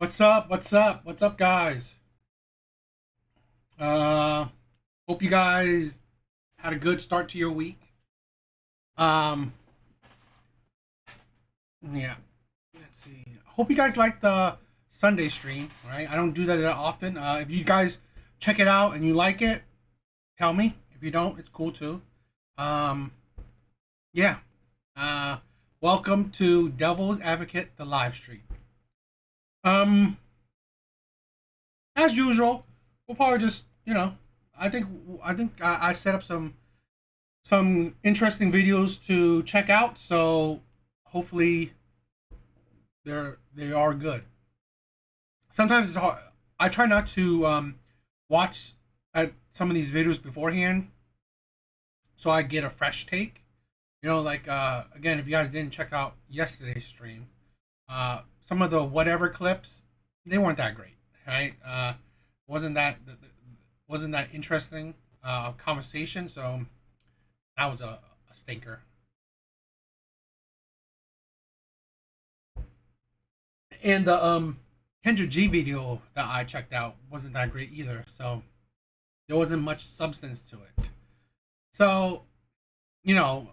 What's up? What's up? What's up, guys? Uh, Hope you guys had a good start to your week. Um, yeah. Let's see. Hope you guys like the Sunday stream. Right? I don't do that often. If you guys check it out and you like it, tell me. If you don't, it's cool too. Um, yeah. Uh, Welcome to Devil's Advocate, the live stream. Um, as usual, we'll probably just I think I set up some interesting videos to check out. So hopefully they are good. Sometimes it's hard. I try not to watch at some of these videos beforehand, so I get a fresh take. Like again, if you guys didn't check out yesterday's stream, some of the whatever clips they weren't that great, right? Wasn't that wasn't that interesting conversation? So that was a stinker. And the Kendra G video that I checked out wasn't that great either. So there wasn't much substance to it. So you know,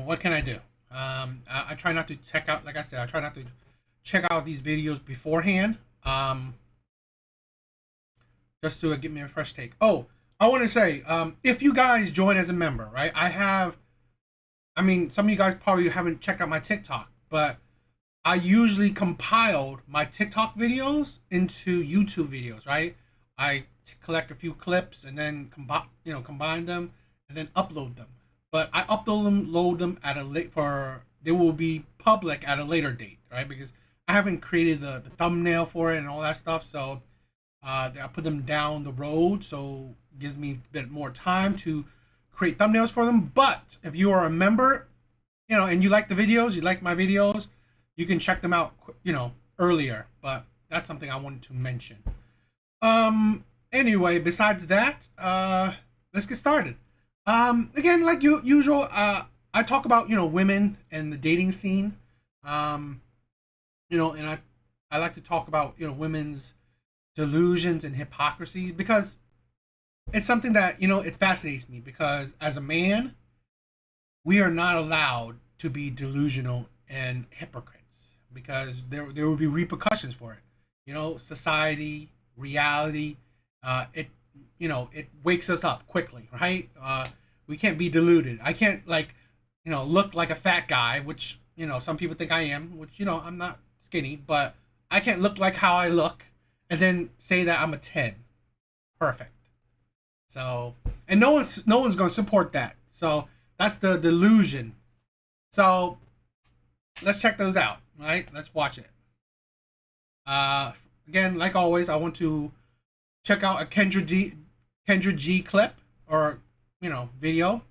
what can I do? I try not to check out. Like I said, I try not to check out these videos beforehand. Just to get me a fresh take. Oh, I want to say, if you guys join as a member, right? I mean, some of you guys probably haven't checked out my TikTok, but I usually compiled my TikTok videos into YouTube videos, right? I collect a few clips and then combine them and then upload them. But I upload them, load them at a late for they will be public at a later date, right? Because I haven't created the thumbnail for it and all that stuff, so I put them down the road, so it gives me a bit more time to create thumbnails for them. But if you are a member, and you like the videos, you like my videos, you can check them out, earlier. But that's something I wanted to mention. Anyway, besides that, let's get started. Again, like usual, I talk about women and the dating scene. And I like to talk about women's delusions and hypocrisy because it's something that it fascinates me because as a man we are not allowed to be delusional and hypocrites because there will be repercussions for it. Society, reality, it wakes us up quickly, right? We can't be deluded. I can't look like a fat guy, which some people think I am, which I'm not skinny, but I can't look like how I look and then say that I'm a 10. Perfect. So, and no one's going to support that. So, that's the delusion. So, let's check those out, right? Let's watch it. Again, like always, I want to check out a Kendra G clip or video.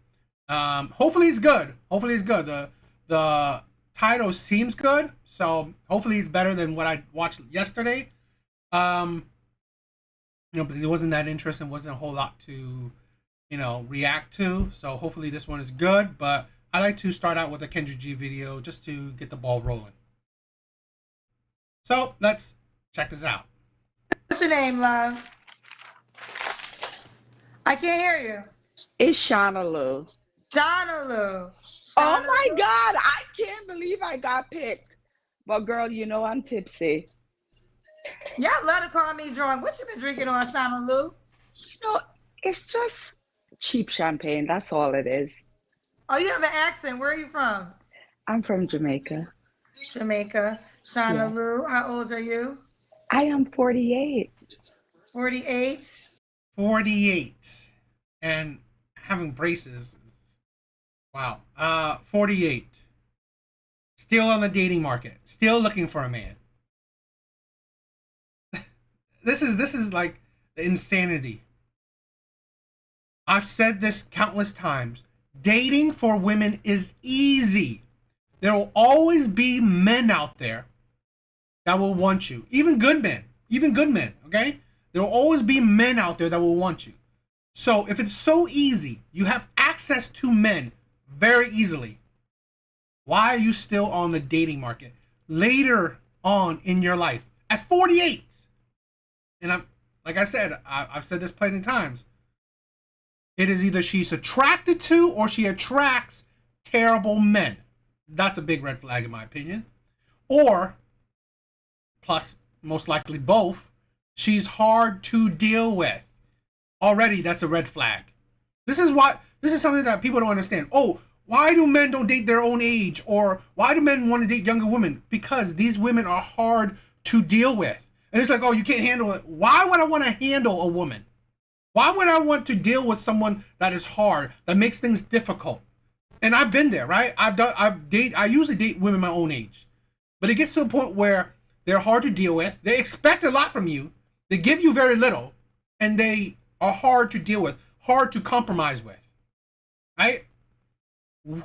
Hopefully it's good. Hopefully it's good. The title seems good, so hopefully it's better than what I watched yesterday. Um, because it wasn't that interesting, wasn't a whole lot to, react to. So hopefully this one is good. But I like to start out with a Kendra G video just to get the ball rolling. So let's check this out. What's your name, love? I can't hear you. It's Shauna Lou. Shauna Lou. Oh my God, I can't believe I got picked. But girl, I'm tipsy. Y'all love to call me drunk. What you been drinking on, Shauna Lou? It's just cheap champagne. That's all it is. Oh, you have an accent. Where are you from? I'm from Jamaica. Jamaica. Shauna Yes. Lou, how old are you? I am 48. 48. 48 and having braces. Wow. 48. Still on the dating market. Still looking for a man. This is like the insanity. I've said this countless times. Dating for women is easy. There will always be men out there that will want you. Even good men. Even good men, okay? There will always be men out there that will want you. So if it's so easy, you have access to men very easily. Why are you still on the dating market? Later on in your life, At 48. And I'm like I said, I've said this plenty of times. It is either she's attracted to or she attracts terrible men. That's a big red flag in my opinion. Or, plus most likely both, she's hard to deal with. Already that's a red flag. This is something that people don't understand. Oh, why do men don't date their own age? Or why do men want to date younger women? Because these women are hard to deal with. And it's like, oh, you can't handle it. Why would I want to handle a woman? Why would I want to deal with someone that is hard, that makes things difficult? And I've been there, right? I usually date women my own age. But it gets to a point where they're hard to deal with. They expect a lot from you. They give you very little. And they are hard to deal with, hard to compromise with. Right?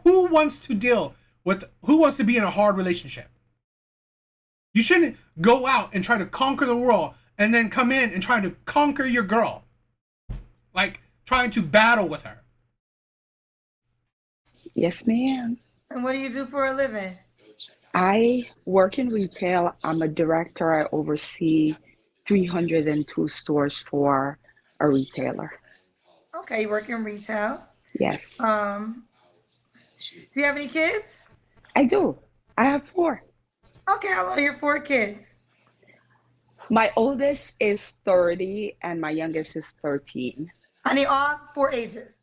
Who wants to be in a hard relationship? You shouldn't go out and try to conquer the world and then come in and try to conquer your girl. Like trying to battle with her. Yes, ma'am. And what do you do for a living? I work in retail. I'm a director. I oversee 302 stores for a retailer. Okay, you work in retail. Yes, Do you have any kids? I do. I have 4. Okay, how old are your 4 kids? My oldest is 30 and my youngest is 13. I need all 4 ages.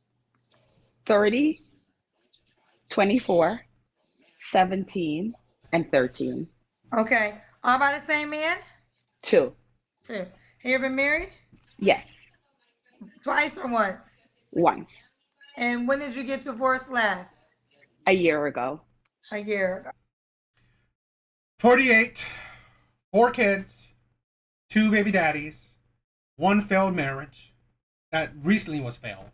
30, 24, 17, and 13. Okay, all by the same man? 2. 2. Have you ever been married? Yes, Twice or once? once. And when did you get divorced last? A year ago. A year ago. 48, 4 kids, 2 baby daddies, 1 failed marriage that recently was failed.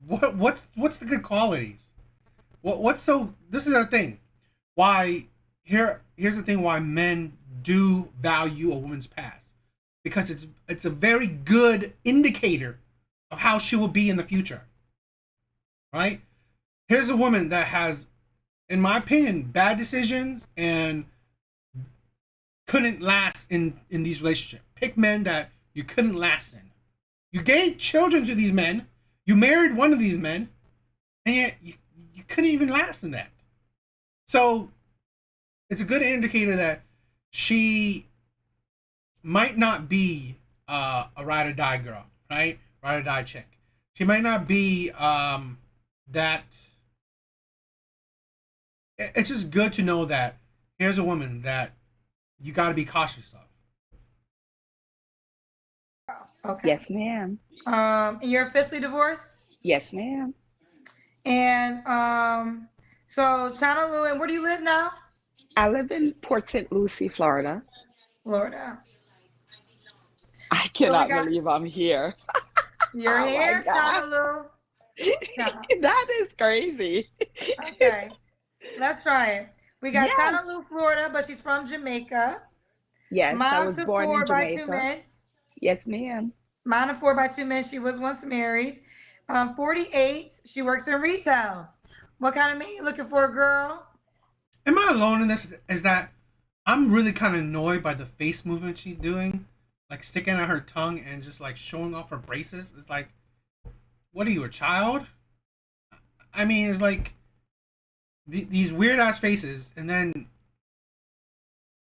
What's the good qualities? This is our thing. Here's the thing why men do value a woman's past. Because it's a very good indicator of how she will be in the future. Right? Here's a woman that has, in my opinion, bad decisions and couldn't last in these relationships. Pick men that you couldn't last in. You gave children to these men. You married one of these men, and yet you couldn't even last in that. So it's a good indicator that she might not be a ride or die girl, right? Ride or die chick. She might not be that. It's just good to know that here's a woman that you got to be cautious of. Okay. Yes, ma'am. And you're officially divorced? Yes, ma'am. And so Channel and where do you live now? I live in Port St. Lucie, Florida. Florida. I cannot believe I'm here. You're Oh my here, God. Channel. Yeah. That is crazy. Okay. Let's try it. We got Yes. Channel, Florida, but she's from Jamaica. Yes, I Mom was to born 4 in by 2 Jamaica. men. Yes, ma'am. Mine of 4 by 2 men. She was once married. 48. She works in retail. What kind of man you looking for, girl? Am I alone in this? Is that I'm really kind of annoyed by the face movement she's doing, like sticking out her tongue and just like showing off her braces. It's like, what are you, a child? I mean, it's like these weird ass faces, and then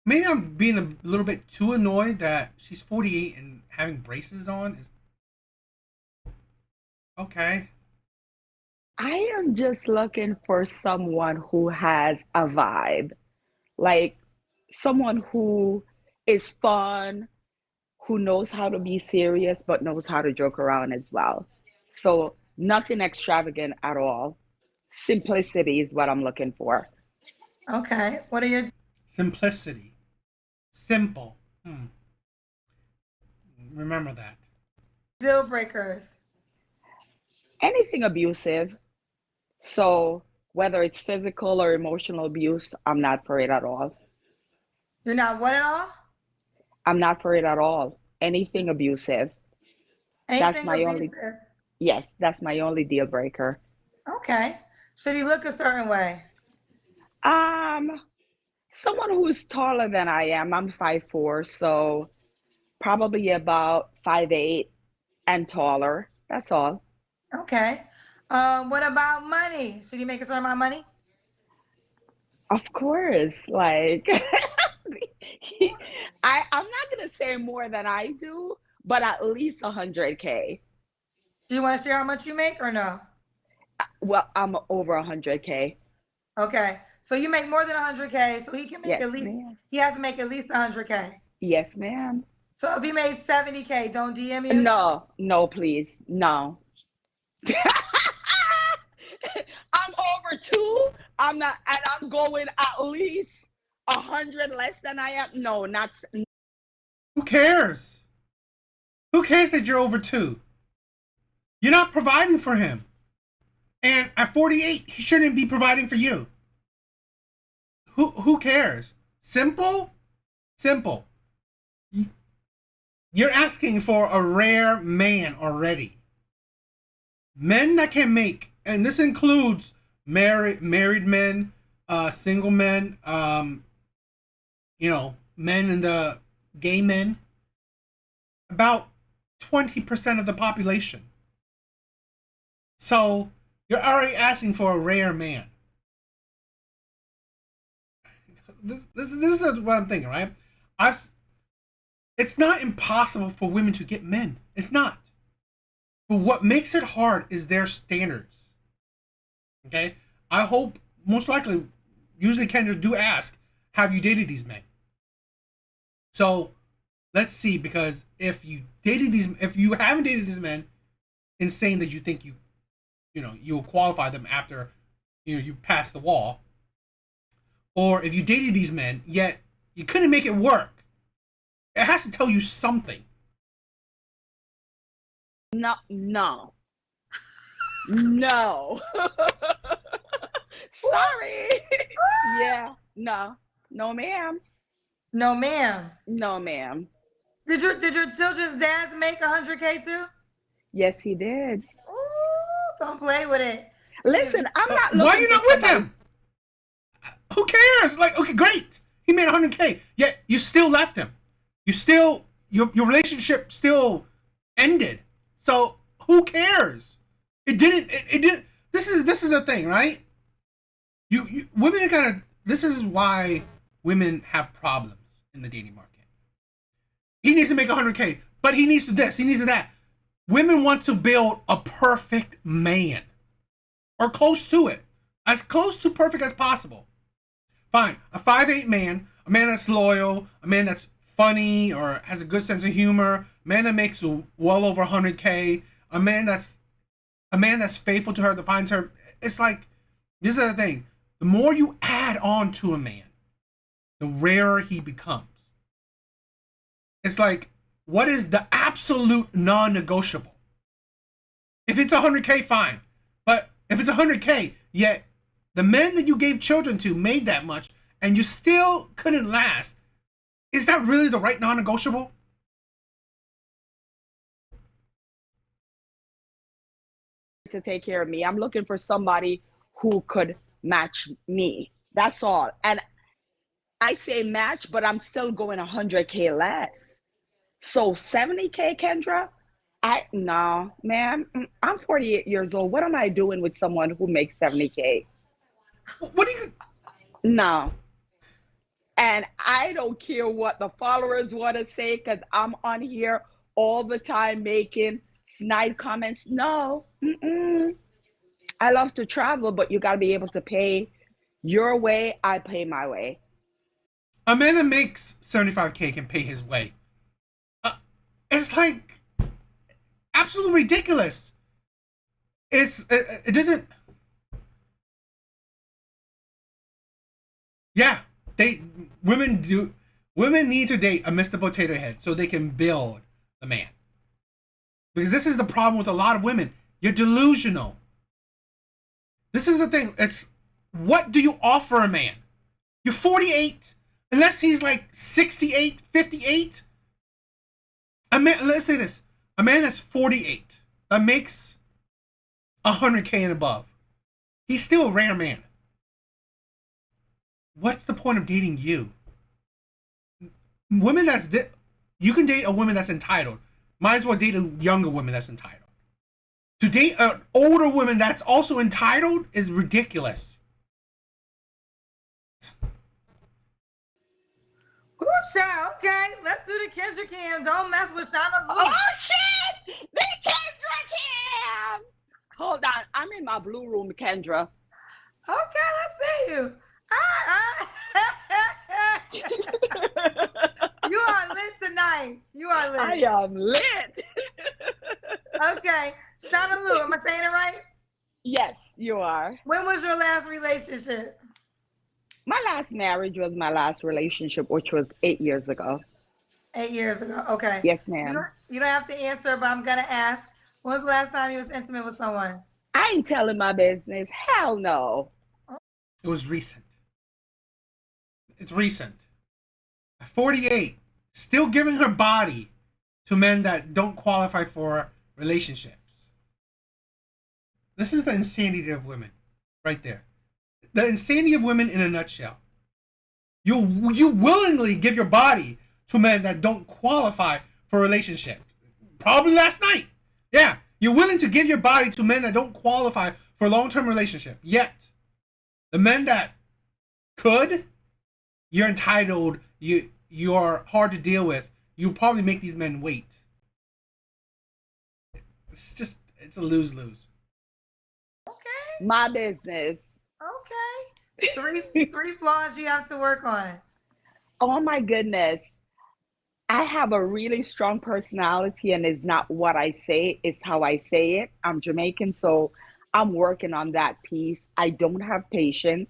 maybe I'm being a little bit too annoyed that she's 48 and having braces on. Okay. I am just looking for someone who has a vibe, like someone who is fun, who knows how to be serious, but knows how to joke around as well. So nothing extravagant at all. Simplicity is what I'm looking for. Okay. What are your Simplicity. Simple. Remember that. deal breakers? Anything abusive. So whether it's physical or emotional abuse, I'm not for it at all. You're not what at all? I'm not for it at all. Anything abusive. Anything my only- abusive? Yes, that's my only deal breaker. Okay. Should he look a certain way? Um, Someone who's taller than I am. I'm 5'4", so probably about 5'8" and taller. That's all. Okay. What about money? Should he make a certain amount of money? Of course, like he, I'm not gonna say more than I do, but at least 100K. Do you want to share how much you make or no? Well, I'm over 100K. Okay. So you make more than 100K, so he can make Yes, at least, ma'am. he has to make at least 100K. Yes, ma'am. So if he made 70K, don't DM you? No, no, please, no. I'm over two. I'm not, and I'm going at least 100 less than I am. No, not. Who cares? Who cares that you're over 2? You're not providing for him. And at 48, he shouldn't be providing for you. Who cares? Simple? Simple. You're asking for a rare man already. Men that can make, and this includes married men, single men, men in the gay men, about 20% of the population. So you're already asking for a rare man. This is what I'm thinking, right? It's not impossible for women to get men. It's not. But what makes it hard is their standards. Okay? I hope, most likely, usually Kendra do ask, have you dated these men? So let's see, because if you haven't dated these men, in saying that you think you'll qualify them after you pass the wall, or if you dated these men yet you couldn't make it work, it has to tell you something. No, no, no. Sorry. Yeah, no, no, ma'am. No, ma'am. No, ma'am. Did your children's dads make 100K too? Yes, he did. Ooh, don't play with it. Listen, I'm not Why are looking you for not with somebody. him? Who cares? Like, okay, great, he made 100K, yet you still left him. You still your relationship still ended. So who cares? It didn't. It didn't. This is the thing, right? You women are kind of. This is why women have problems in the dating market. He needs to make 100K, but he needs to this. He needs to that. Women want to build a perfect man, or close to it, as close to perfect as possible. Fine, a 5'8" man, a man that's loyal, a man that's funny or has a good sense of humor, a man that makes well over 100K, a man that's faithful to her, that finds her. It's like, this is the thing. The more you add on to a man, the rarer he becomes. It's like, what is the absolute non-negotiable? If it's 100K, fine. But if it's 100K, yet the men that you gave children to made that much, and you still couldn't last, is that really the right non-negotiable? To take care of me. I'm looking for somebody who could match me. That's all. And I say match, but I'm still going 100K less. So 70K, Kendra? No, ma'am. I'm 48 years old. What am I doing with someone who makes 70K? What do you? No. And I don't care what the followers want to say, because I'm on here all the time making snide comments. No. I love to travel, but you got to be able to pay your way. I pay my way. A man that makes 75K can pay his way. It's like absolutely ridiculous. It doesn't. Yeah, women need to date a Mr. Potato Head so they can build the man. Because this is the problem with a lot of women. You're delusional. This is the thing. It's, what do you offer a man? You're 48, unless he's like 68, 58. A man, let's say this. A man that's 48 that makes 100K and above. He's still a rare man. what's the point of dating you? Women you can date a woman that's entitled. Might as well date a younger woman that's entitled. To date an older woman that's also entitled is ridiculous. Ooh, child. Okay, let's do the Kendra Cam. Don't mess with Shauna Lou. Oh shit! The Kendra Cam! Hold on, I'm in my blue room, Kendra. Okay, let's see you. You are lit tonight. You are lit. I am lit. Okay, Shauna Lou, am I saying it right? Yes, you are. When was your last relationship? My last marriage was my last relationship, which was 8 years ago. 8 years ago. Okay. Yes, You ma'am. don't have to answer, but I'm gonna ask. When was the last time you was intimate with someone? I ain't telling my business. Hell no. It was recent. It's recent. At 48, still giving her body to men that don't qualify for relationships. This is the insanity of women, right there. The insanity of women in a nutshell. You willingly give your body to men that don't qualify for a relationship. Probably last night. Yeah, you're willing to give your body to men that don't qualify for a long-term relationship. Yet, the men that could, you're entitled, you're hard to deal with. You probably make these men wait. It's a lose-lose. Okay. My business. Okay. Three flaws you have to work on. Oh my goodness. I have a really strong personality, and it's not what I say, it's how I say it. I'm Jamaican, so I'm working on that piece. I don't have patience.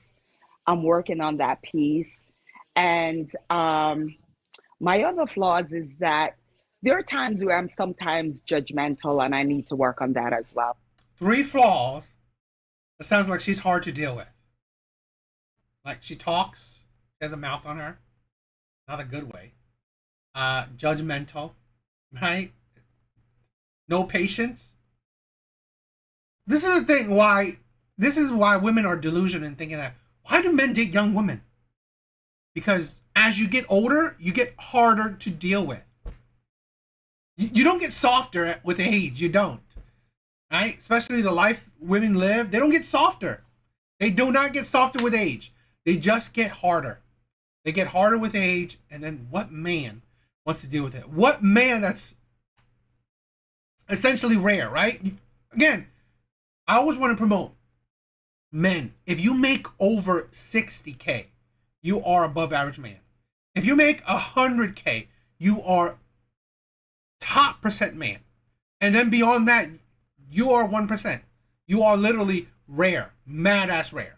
I'm working on that piece. And my other flaws is that there are times where I'm sometimes judgmental, and I need to work on that as well. 3 flaws. It sounds like she's hard to deal with. Like she talks, she has a mouth on her, not a good way. Judgmental, right? No patience. This is the thing why this is why women are delusional in thinking that why do men date young women? Because as you get older, you get harder to deal with. You don't get softer with age. You don't. Right? Especially the life women live, they don't get softer. They do not get softer with age. They just get harder. They get harder with age, and then what man wants to deal with it? What man that's essentially rare, right? Again, I always want to promote men. If you make over 60K, you are above average man. If you make 100K, you are top percent man. And then beyond that, you are 1%. You are literally rare, mad ass rare.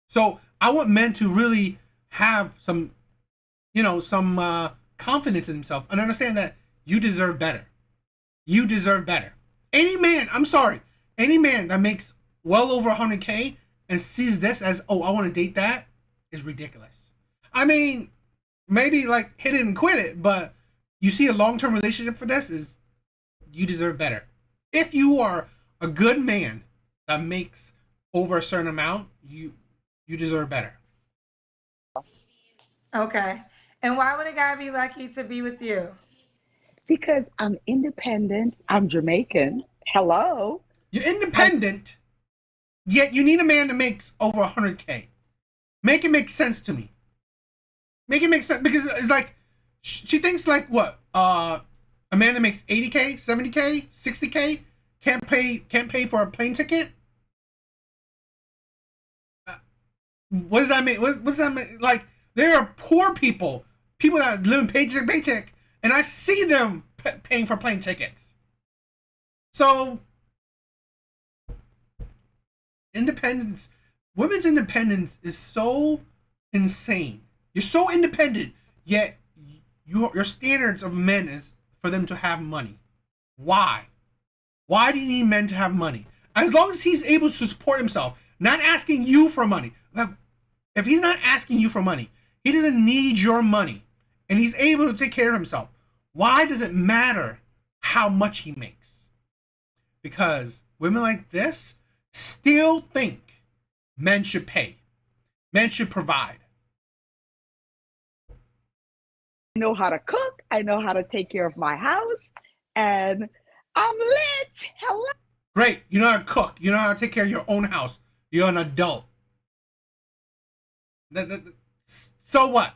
So I want men to really have some, confidence in themselves and understand that you deserve better. You deserve better. Any man that makes well over 100K and sees this as, oh, I want to date that, is ridiculous. I mean, maybe like hit it and quit it, but you see a long-term relationship for this is you deserve better. If you are a good man that makes over a certain amount, you deserve better. Okay. And why would a guy be lucky to be with you? Because I'm independent. I'm Jamaican. Hello. You're independent, yet you need a man that makes over 100K. Make it make sense to me. Make it make sense, because it's like she thinks like what? A man that makes 80K, 70K, 60K can't pay for a plane ticket. What does that mean? What does that mean? Like, there are poor people that live in paycheck to paycheck, and I see them paying for plane tickets. So, women's independence is so insane. You're so independent, yet your standards of men is for them to have money. Why? Why do you need men to have money? As long as he's able to support himself, not asking you for money. Like, if he's not asking you for money, he doesn't need your money, and he's able to take care of himself. Why does it matter how much he makes? Because women like this still think men should pay. Men should provide. I know how to cook. I know how to take care of my house, and I'm lit. Hello. Great. You know how to cook. You know how to take care of your own house. You're an adult. So what?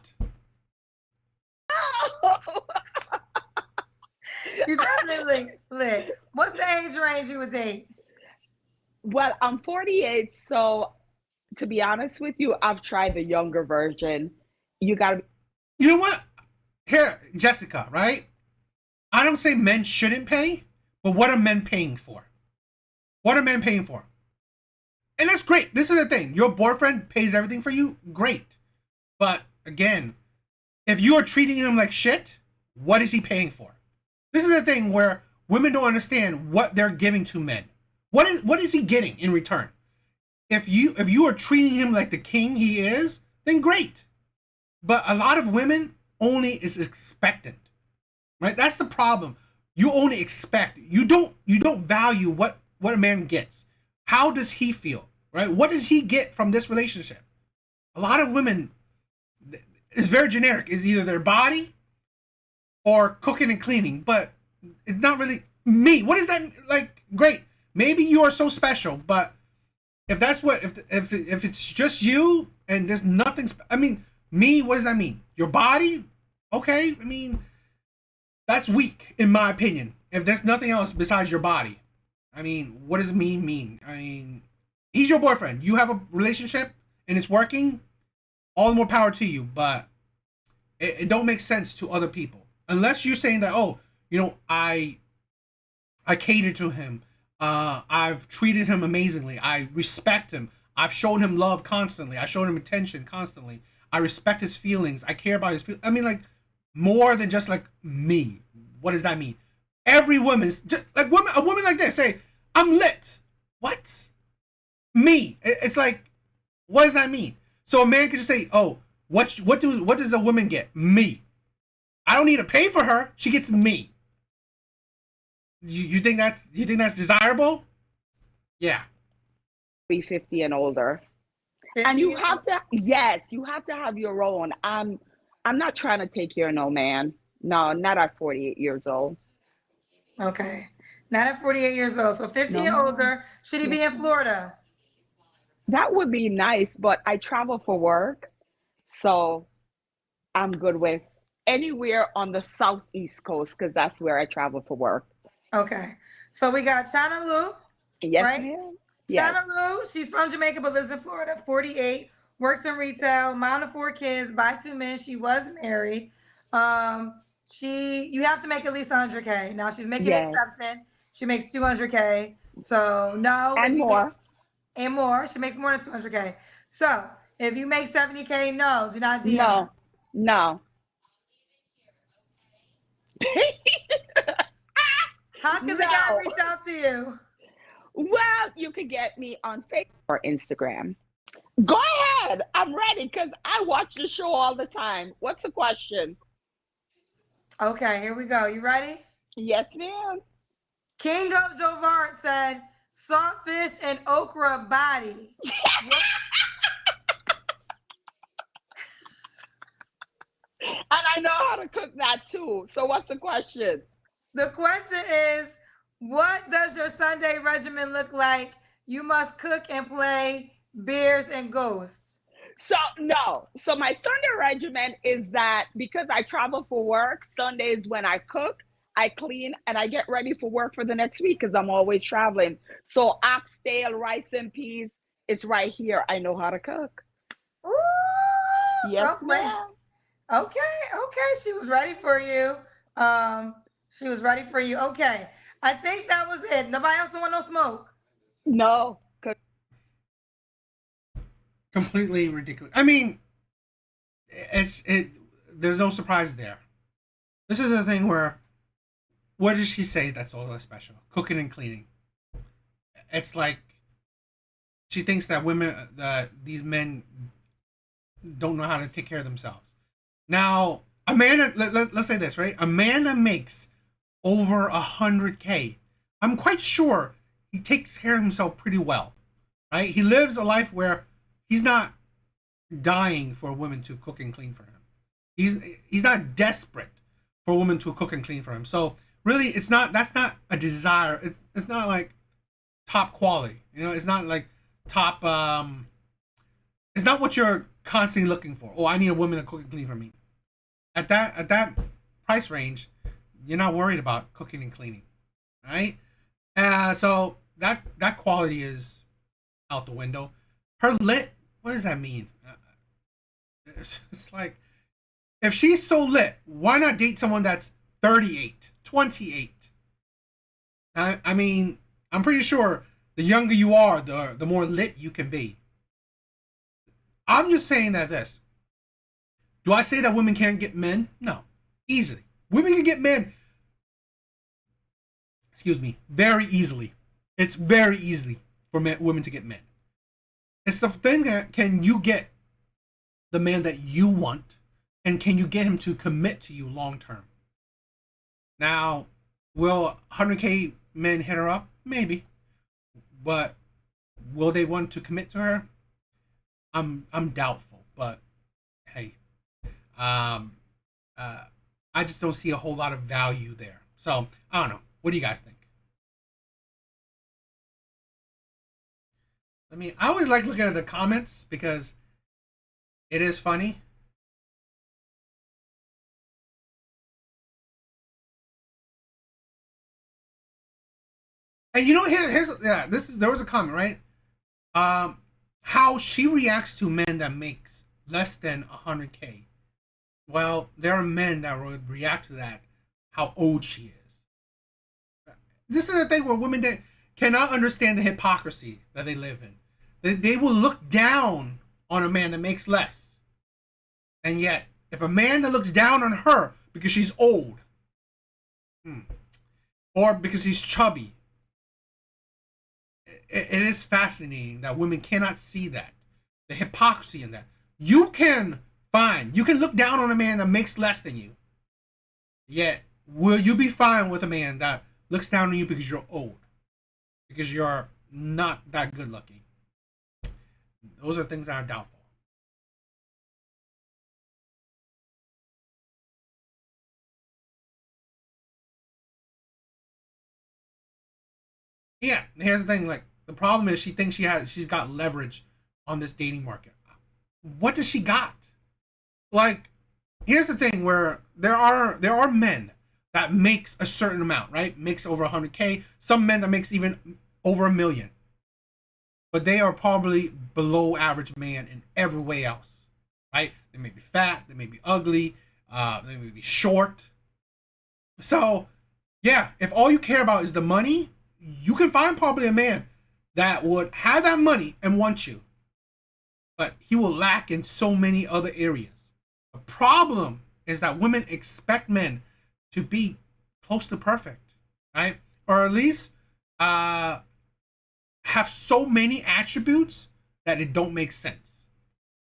You definitely lit. What's the age range you would date? Well, I'm 48, so to be honest with you, I've tried the younger version. You gotta be. You know what? Here, Jessica, right? I don't say men shouldn't pay, but what are men paying for? What are men paying for? And that's great. This is the thing. Your boyfriend pays everything for you. Great. But again, if you are treating him like shit, what is he paying for? This is the thing where women don't understand what they're giving to men. What is he getting in return? If you are treating him like the king he is, then great. But a lot of women only is expectant. Right? That's the problem. You only expect. You don't value what a man gets. How does he feel? Right? What does he get from this relationship? A lot of women, it's very generic. It's either their body or cooking and cleaning, but it's not really me. What is that like? Great. Maybe you are so special, but if that's what if it's just you and there's nothing, I mean, me. What does that mean? Your body? Okay. I mean, that's weak in my opinion. If there's nothing else besides your body, I mean, what does me mean? I mean, he's your boyfriend. You have a relationship and it's working. All the more power to you, but it don't make sense to other people unless you're saying that, oh, you know, I cater to him. I've treated him amazingly. I respect him. I've shown him love constantly. I showed him attention constantly. I respect his feelings. I care about his feelings. I mean, like, more than just like me. What does that mean? Every woman is just like a woman like this say, I'm lit. What? Me. It's like, what does that mean? So a man can just say, oh, what does a woman get? Me. I don't need to pay for her. She gets me. You think that's desirable? Yeah. Be 50 and older. 50? And you have to, yes, you have to have your own. I'm not trying to take care of no man. No, not at 48 years old. Okay. Not at 48 years old. So 50 No, and ma'am. older. Should he be Yes, in Florida? that would be nice, but I travel for work, so I'm good with anywhere on the southeast coast because that's where I travel for work. Okay. So we got China Lou, Yes, right? ma'am. Yes, China Lou, she's from Jamaica but lives in Florida. 48, works in retail, mom of 4 kids, by 2 men. She was married. You have to make at least 100K. Now she's making yes, exception. She makes 200K. So no, if and you make more. and more, she makes more than 200K. So if you make 70K, no, do not DM her. No, no. How can the guy No. reach out to you? Well, you could get me on Facebook or Instagram. Go ahead. I'm ready because I watch the show all the time. What's the question? Okay, here we go. You ready? Yes, ma'am. King of Jovart said, saltfish and okra body. What- And I know how to cook that too. So what's the question? The question is, what does your Sunday regimen look like? You must cook and play bears and ghosts. So no. So my Sunday regimen is that because I travel for work, Sundays when I cook, I clean and I get ready for work for the next week because I'm always traveling. So oxtail, rice and peas, it's right here. I know how to cook. Ooh, Yes, okay. ma'am. Okay. She was ready for you. She was ready for you. Okay. I think that was it. Nobody else don't want no smoke. No. Completely ridiculous. I mean, there's no surprise there. This is the thing where, what did she say that's all that special? Cooking and cleaning. It's like she thinks that these men don't know how to take care of themselves. Now, a man, let's say this, right? A man that makes over 100K, I'm quite sure he takes care of himself pretty well, right? He lives a life where he's not dying for women to cook and clean for him. He's not desperate for a woman to cook and clean for him. So really, it's not that's not a desire. It's not like top quality. It's not like top. It's not what you're constantly looking for. Oh, I need a woman to cook and clean for me. At that price range, you're not worried about cooking and cleaning, right? So that quality is out the window. Her lit. What does that mean? It's like, if she's so lit, why not date someone that's 38, 28? I mean, I'm pretty sure the younger you are, the more lit you can be. I'm just saying that this. Do I say that women can't get men? No. Easily. Women can get men, excuse me, very easily. It's very easy for women to get men. It's the thing that, can you get the man that you want, and can you get him to commit to you long term? Now, will 100K men hit her up? Maybe. But will they want to commit to her? I'm doubtful. But hey, I just don't see a whole lot of value there. So I don't know. What do you guys think? I always like looking at the comments because it is funny. And there was a comment, right? How she reacts to men that makes less than 100K. Well, there are men that would react to that, how old she is. This is the thing where women that cannot understand the hypocrisy that they live in. They will look down on a man that makes less. And yet, if a man that looks down on her because she's old, or because he's chubby, it is fascinating that women cannot see that. The hypocrisy in that. You can look down on a man that makes less than you. Yet, will you be fine with a man that looks down on you because you're old? Because you're not that good looking? Those are things that are doubtful. Yeah, here's the thing. Like, the problem is she thinks she's got leverage on this dating market. What does she got? Like, here's the thing where there are men that makes a certain amount, right? Makes over 100K. Some men that makes even over $1 million. But they are probably below average man in every way else, right? They may be fat, they may be ugly, they may be short. So, yeah, if all you care about is the money, you can find probably a man that would have that money and want you. But he will lack in so many other areas. The problem is that women expect men to be close to perfect, right? Or at least have so many attributes that it don't make sense.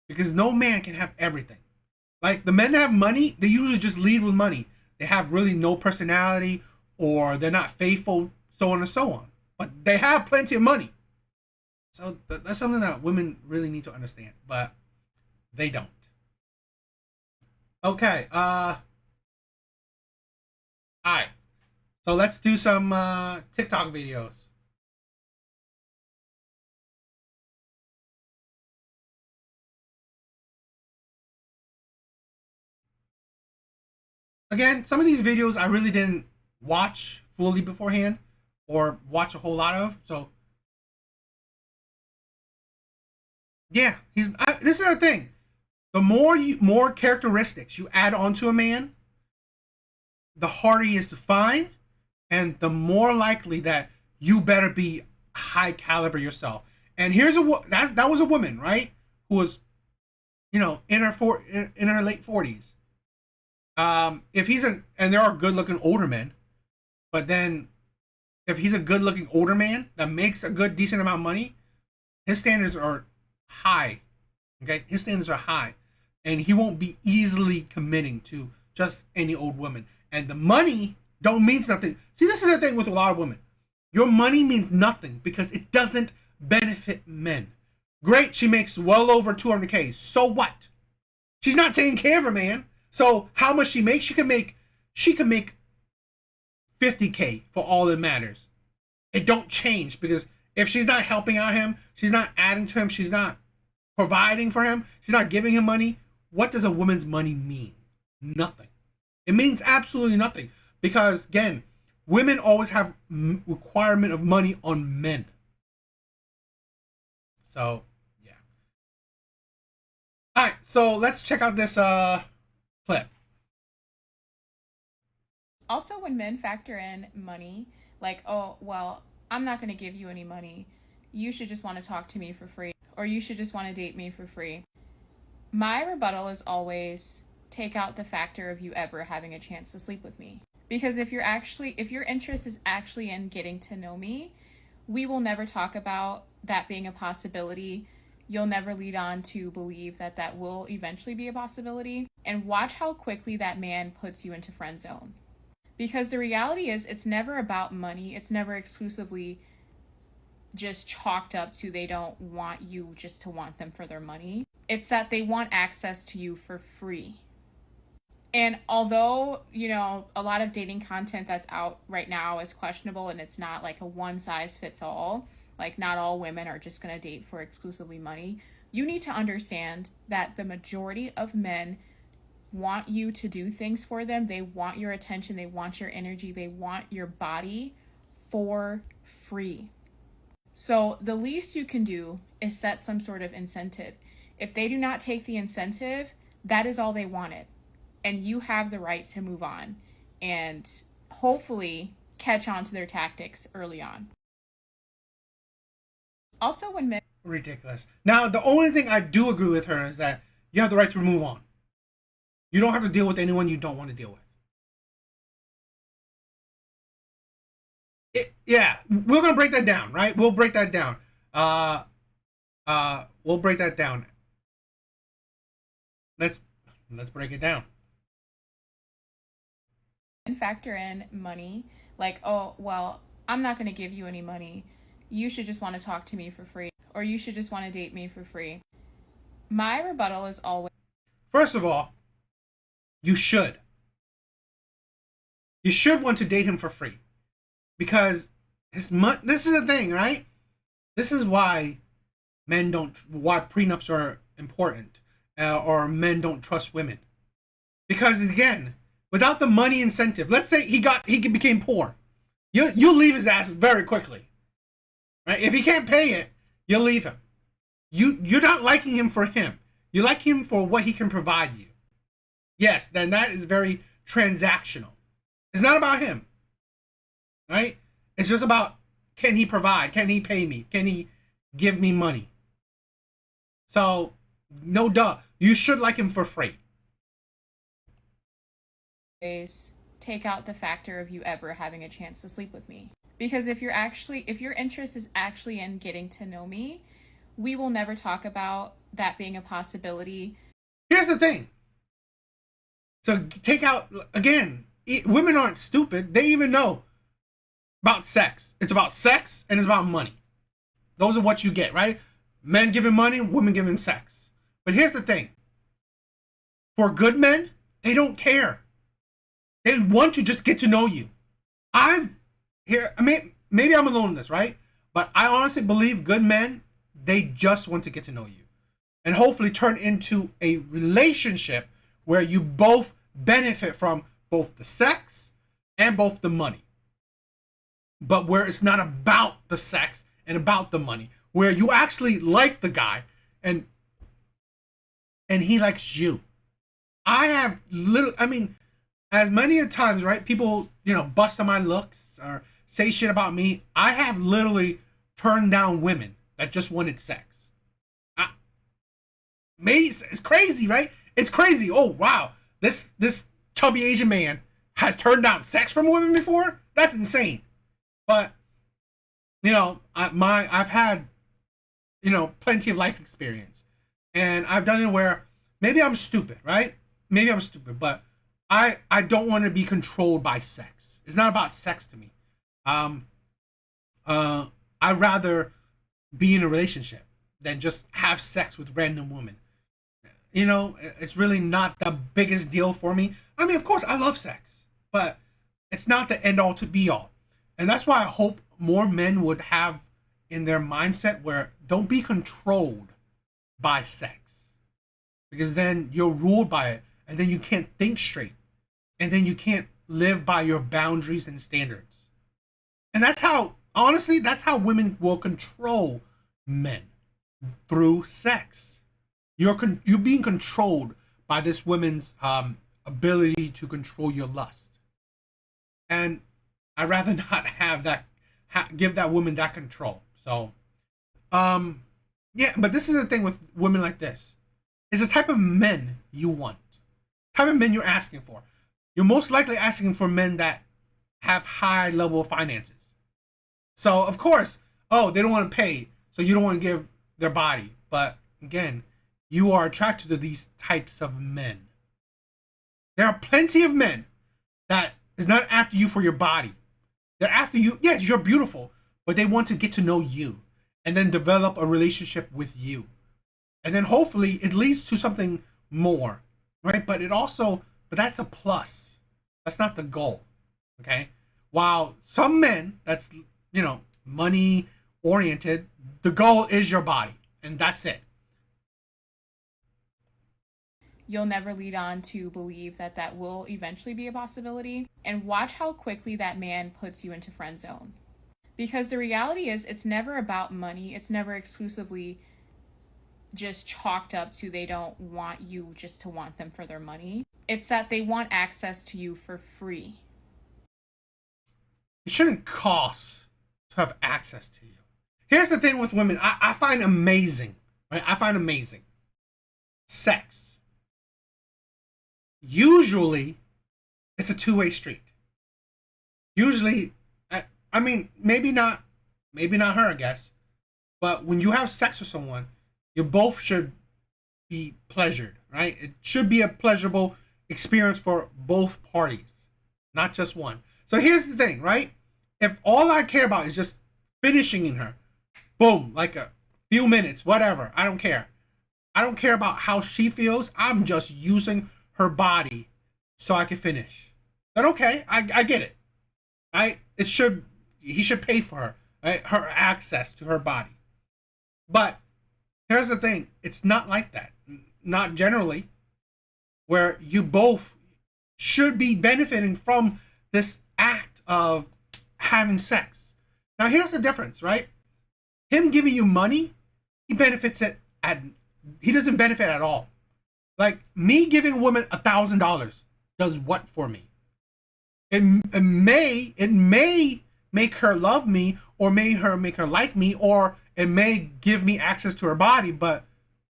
Because no man can have everything. Like, the men that have money, they usually just lead with money. They have really no personality, or they're not faithful, so on and so on. But they have plenty of money. So that's something that women really need to understand, but they don't. Okay, all right. So let's do some TikTok videos. Again, some of these videos I really didn't watch fully beforehand or watch a whole lot of. So yeah, this is the thing. The more characteristics you add onto a man, the harder he is to find, and the more likely that you better be high caliber yourself. And here's that was a woman, right? Who was, in her late 40s. And there are good looking older men, but then if he's a good looking older man that makes a good decent amount of money, his standards are high. Okay, his standards are high, and he won't be easily committing to just any old woman. And the money don't mean nothing. See, this is the thing with a lot of women. Your money means nothing because it doesn't benefit men. Great, she makes well over 200K. So what? She's not taking care of her man. So how much she makes? She can make 50K for all that matters. It don't change because if she's not helping out him, she's not adding to him, she's not providing for him, she's not giving him money. What does a woman's money mean? Nothing. It means absolutely nothing because again, women always have requirement of money on men. So yeah. All right, so let's check out this clip. Also, when men factor in money, like, oh, well, I'm not going to give you any money. You should just want to talk to me for free, or you should just want to date me for free. My rebuttal is always take out the factor of you ever having a chance to sleep with me. Because if your interest is actually in getting to know me, we will never talk about that being a possibility. You'll never lead on to believe that that will eventually be a possibility. And watch how quickly that man puts you into friend zone. Because the reality is, it's never about money. It's never exclusively just chalked up to they don't want you just to want them for their money. It's that they want access to you for free. And although, you know, a lot of dating content that's out right now is questionable and it's not like a one size fits all, like not all women are just going to date for exclusively money, you need to understand that the majority of men want you to do things for them. They want your attention. They want your energy. They want your body for free. So the least you can do is set some sort of incentive. If they do not take the incentive, that is all they wanted. And you have the right to move on and hopefully catch on to their tactics early on. Also, when men... Ridiculous. Now, the only thing I do agree with her is that you have the right to move on. You don't have to deal with anyone you don't want to deal with. Yeah, we're gonna break that down, right? We'll break that down. We'll break that down. Let's break it down. Factor in money, like, oh, well, I'm not gonna give you any money. You should just want to talk to me for free, or you should just want to date me for free. My rebuttal is always... First of all, you should want to date him for free because this is the thing, right? This is why why prenups are important, or men don't trust women, because again, without the money incentive, let's say he became poor, you leave his ass very quickly, right? If he can't pay it, you'll leave him. You're not liking him for him. You like him for what he can provide you. Yes, then that is very transactional. It's not about him, right? It's just about, can he provide? Can he pay me? Can he give me money? So, no duh. You should like him for free. Take out the factor of you ever having a chance to sleep with me. Because if your interest is actually in getting to know me, we will never talk about that being a possibility. Here's the thing. So take out, again, women aren't stupid. They even know about sex. It's about sex and it's about money. Those are what you get, right? Men giving money, women giving sex. But here's the thing. For good men, they don't care. They want to just get to know you. Maybe I'm alone in this, right? But I honestly believe good men, they just want to get to know you. And hopefully turn into a relationship where you both benefit from both the sex and both the money. But where it's not about the sex and about the money. Where you actually like the guy and he likes you. As many times, right, people, bust on my looks or say shit about me. I have literally turned down women that just wanted sex. It's crazy, right? It's crazy. Oh, wow. This chubby Asian man has turned down sex from women before? That's insane. But, I've had, plenty of life experience. And I've done it where maybe I'm stupid, right? Maybe I'm stupid, but I don't want to be controlled by sex. It's not about sex to me. I'd rather be in a relationship than just have sex with random women. you know, it's really not the biggest deal for me. I mean, of course, I love sex, but it's not the end all to be all. And that's why I hope more men would have in their mindset where don't be controlled by sex. Because then you're ruled by it, and then you can't think straight. And then you can't live by your boundaries and standards. And that's how, honestly, that's how women will control men, through sex. You're being controlled by this woman's ability to control your lust. And I'd rather not have that, give that woman that control. So, yeah, but this is the thing with women like this. It's the type of men you want, type of men you're asking for. You're most likely asking for men that have high level of finances. So of course, oh, they don't want to pay, so you don't want to give their body. But again, you are attracted to these types of men. There are plenty of men that is not after you for your body. They're after you. Yes, you're beautiful, but they want to get to know you and then develop a relationship with you. And then hopefully it leads to something more, right? But that's a plus. That's not the goal, okay? While some men, that's, you know, money oriented, the goal is your body, and that's it. You'll never lead on to believe that that will eventually be a possibility. And watch how quickly that man puts you into friend zone. Because the reality is, it's never about money. It's never exclusively just chalked up to they don't want you just to want them for their money. It's that they want access to you for free. It shouldn't cost to have access to you. Here's the thing with women I find amazing, right? I find amazing. Sex. Usually, it's a two-way street. Usually, I mean, maybe not her, I guess. But when you have sex with someone, you both should be pleasured, right? It should be a pleasurable experience for both parties, not just one. So here's the thing, right? If all I care about is just finishing in her, boom, like a few minutes, whatever, I don't care. I don't care about how she feels. I'm just using her body so I can finish. But okay, I get it. He should pay for her, right? Her access to her body. But here's the thing, it's not like that. Not generally, where you both should be benefiting from this act of having sex. Now here's the difference, right? Him giving you money, he doesn't benefit at all. Like me giving a woman $1,000 does what for me? It may make her love me, or make her like me, or it may give me access to her body. But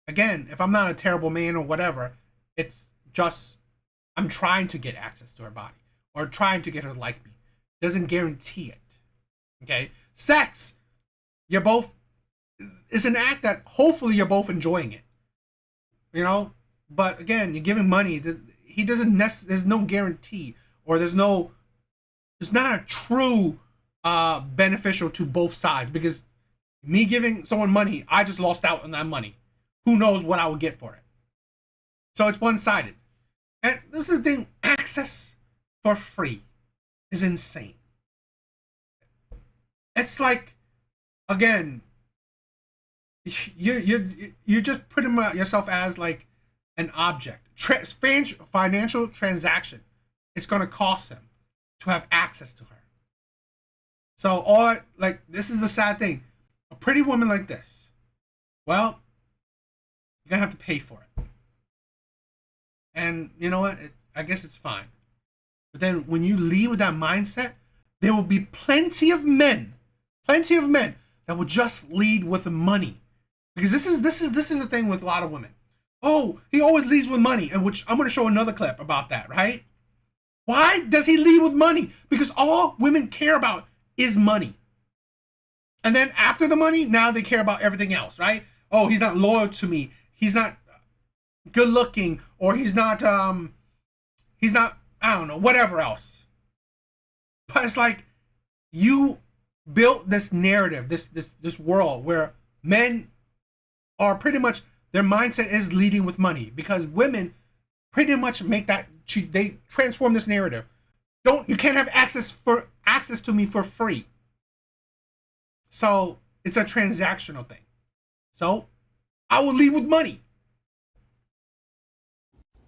again, if I'm not a terrible man or whatever, it's just I'm trying to get access to her body or trying to get her to like me. Doesn't guarantee it. Okay, sex, it's an act that hopefully you're both enjoying it. You know. But again, you're giving money. There's no guarantee, or it's not a true beneficial to both sides, because me giving someone money, I just lost out on that money. Who knows what I would get for it? So it's one-sided. And this is the thing, access for free is insane. It's like, again, you're just putting yourself as like an object. Financial transaction. It's going to cost him to have access to her. So this is the sad thing. A pretty woman like this, well, you're going to have to pay for it. And you know what? I guess it's fine. But then when you leave with that mindset, there will be plenty of men that will just lead with the money. Because this is the thing with a lot of women. Oh, he always leads with money, and which I'm going to show another clip about that, right? Why does he lead with money? Because all women care about is money. And then after the money, now they care about everything else, right? Oh, he's not loyal to me. He's not good looking, or he's not, I don't know, whatever else. But it's like, you built this narrative, this world where men are pretty much their mindset is leading with money, because women pretty much make that, they transform this narrative. You can't have access to me for free. So it's a transactional thing. So I will lead with money.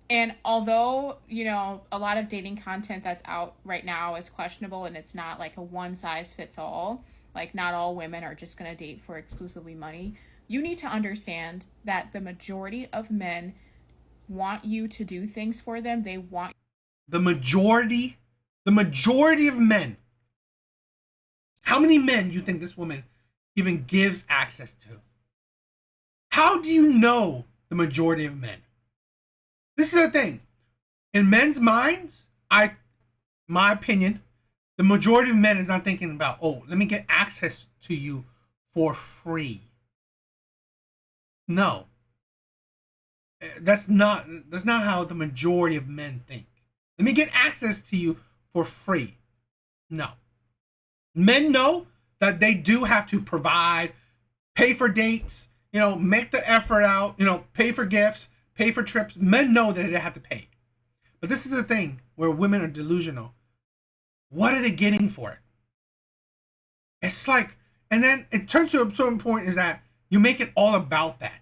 And although, a lot of dating content that's out right now is questionable, and it's not like a one size fits all, like not all women are just going to date for exclusively money, you need to understand that the majority of men want you to do things for them. They want the majority of men. How many men do you think this woman even gives access to? How do you know the majority of men? This is the thing. In men's minds, my opinion, the majority of men is not thinking about, oh, let me get access to you for free. No. That's not how the majority of men think. Let me get access to you for free. No. Men know that they do have to provide, pay for dates, make the effort out, pay for gifts, pay for trips. Men know that they have to pay. But this is the thing where women are delusional. What are they getting for it? It's like, and then it turns to a certain point is that you make it all about that.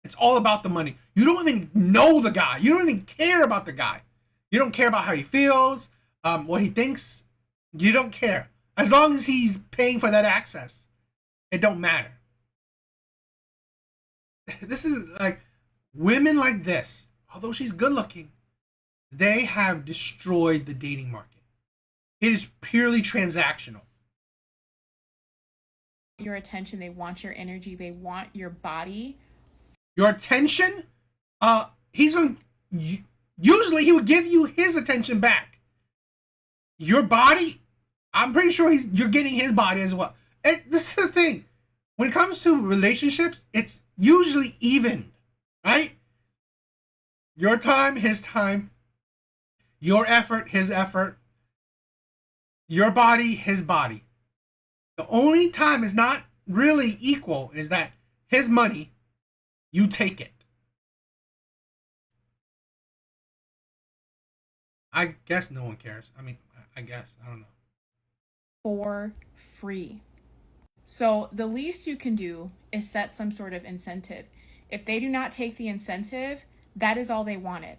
It's all about the money. You don't even know the guy. You don't even care about the guy. You don't care about how he feels, what he thinks. You don't care. As long as he's paying for that access, it don't matter. This is like, women like this, although she's good looking, they have destroyed the dating market. It is purely transactional. your attention, they want your energy, they want your body. Your attention? He's going usually he would give you his attention back. Your body, I'm pretty sure you're getting his body as well. And this is the thing. When it comes to relationships, it's usually even, right? Your time, his time. Your effort, his effort. Your body, his body. The only time is not really equal is that his money, you take it. I guess no one cares. I mean, I guess. I don't know. For free. So the least you can do is set some sort of incentive. If they do not take the incentive, that is all they wanted.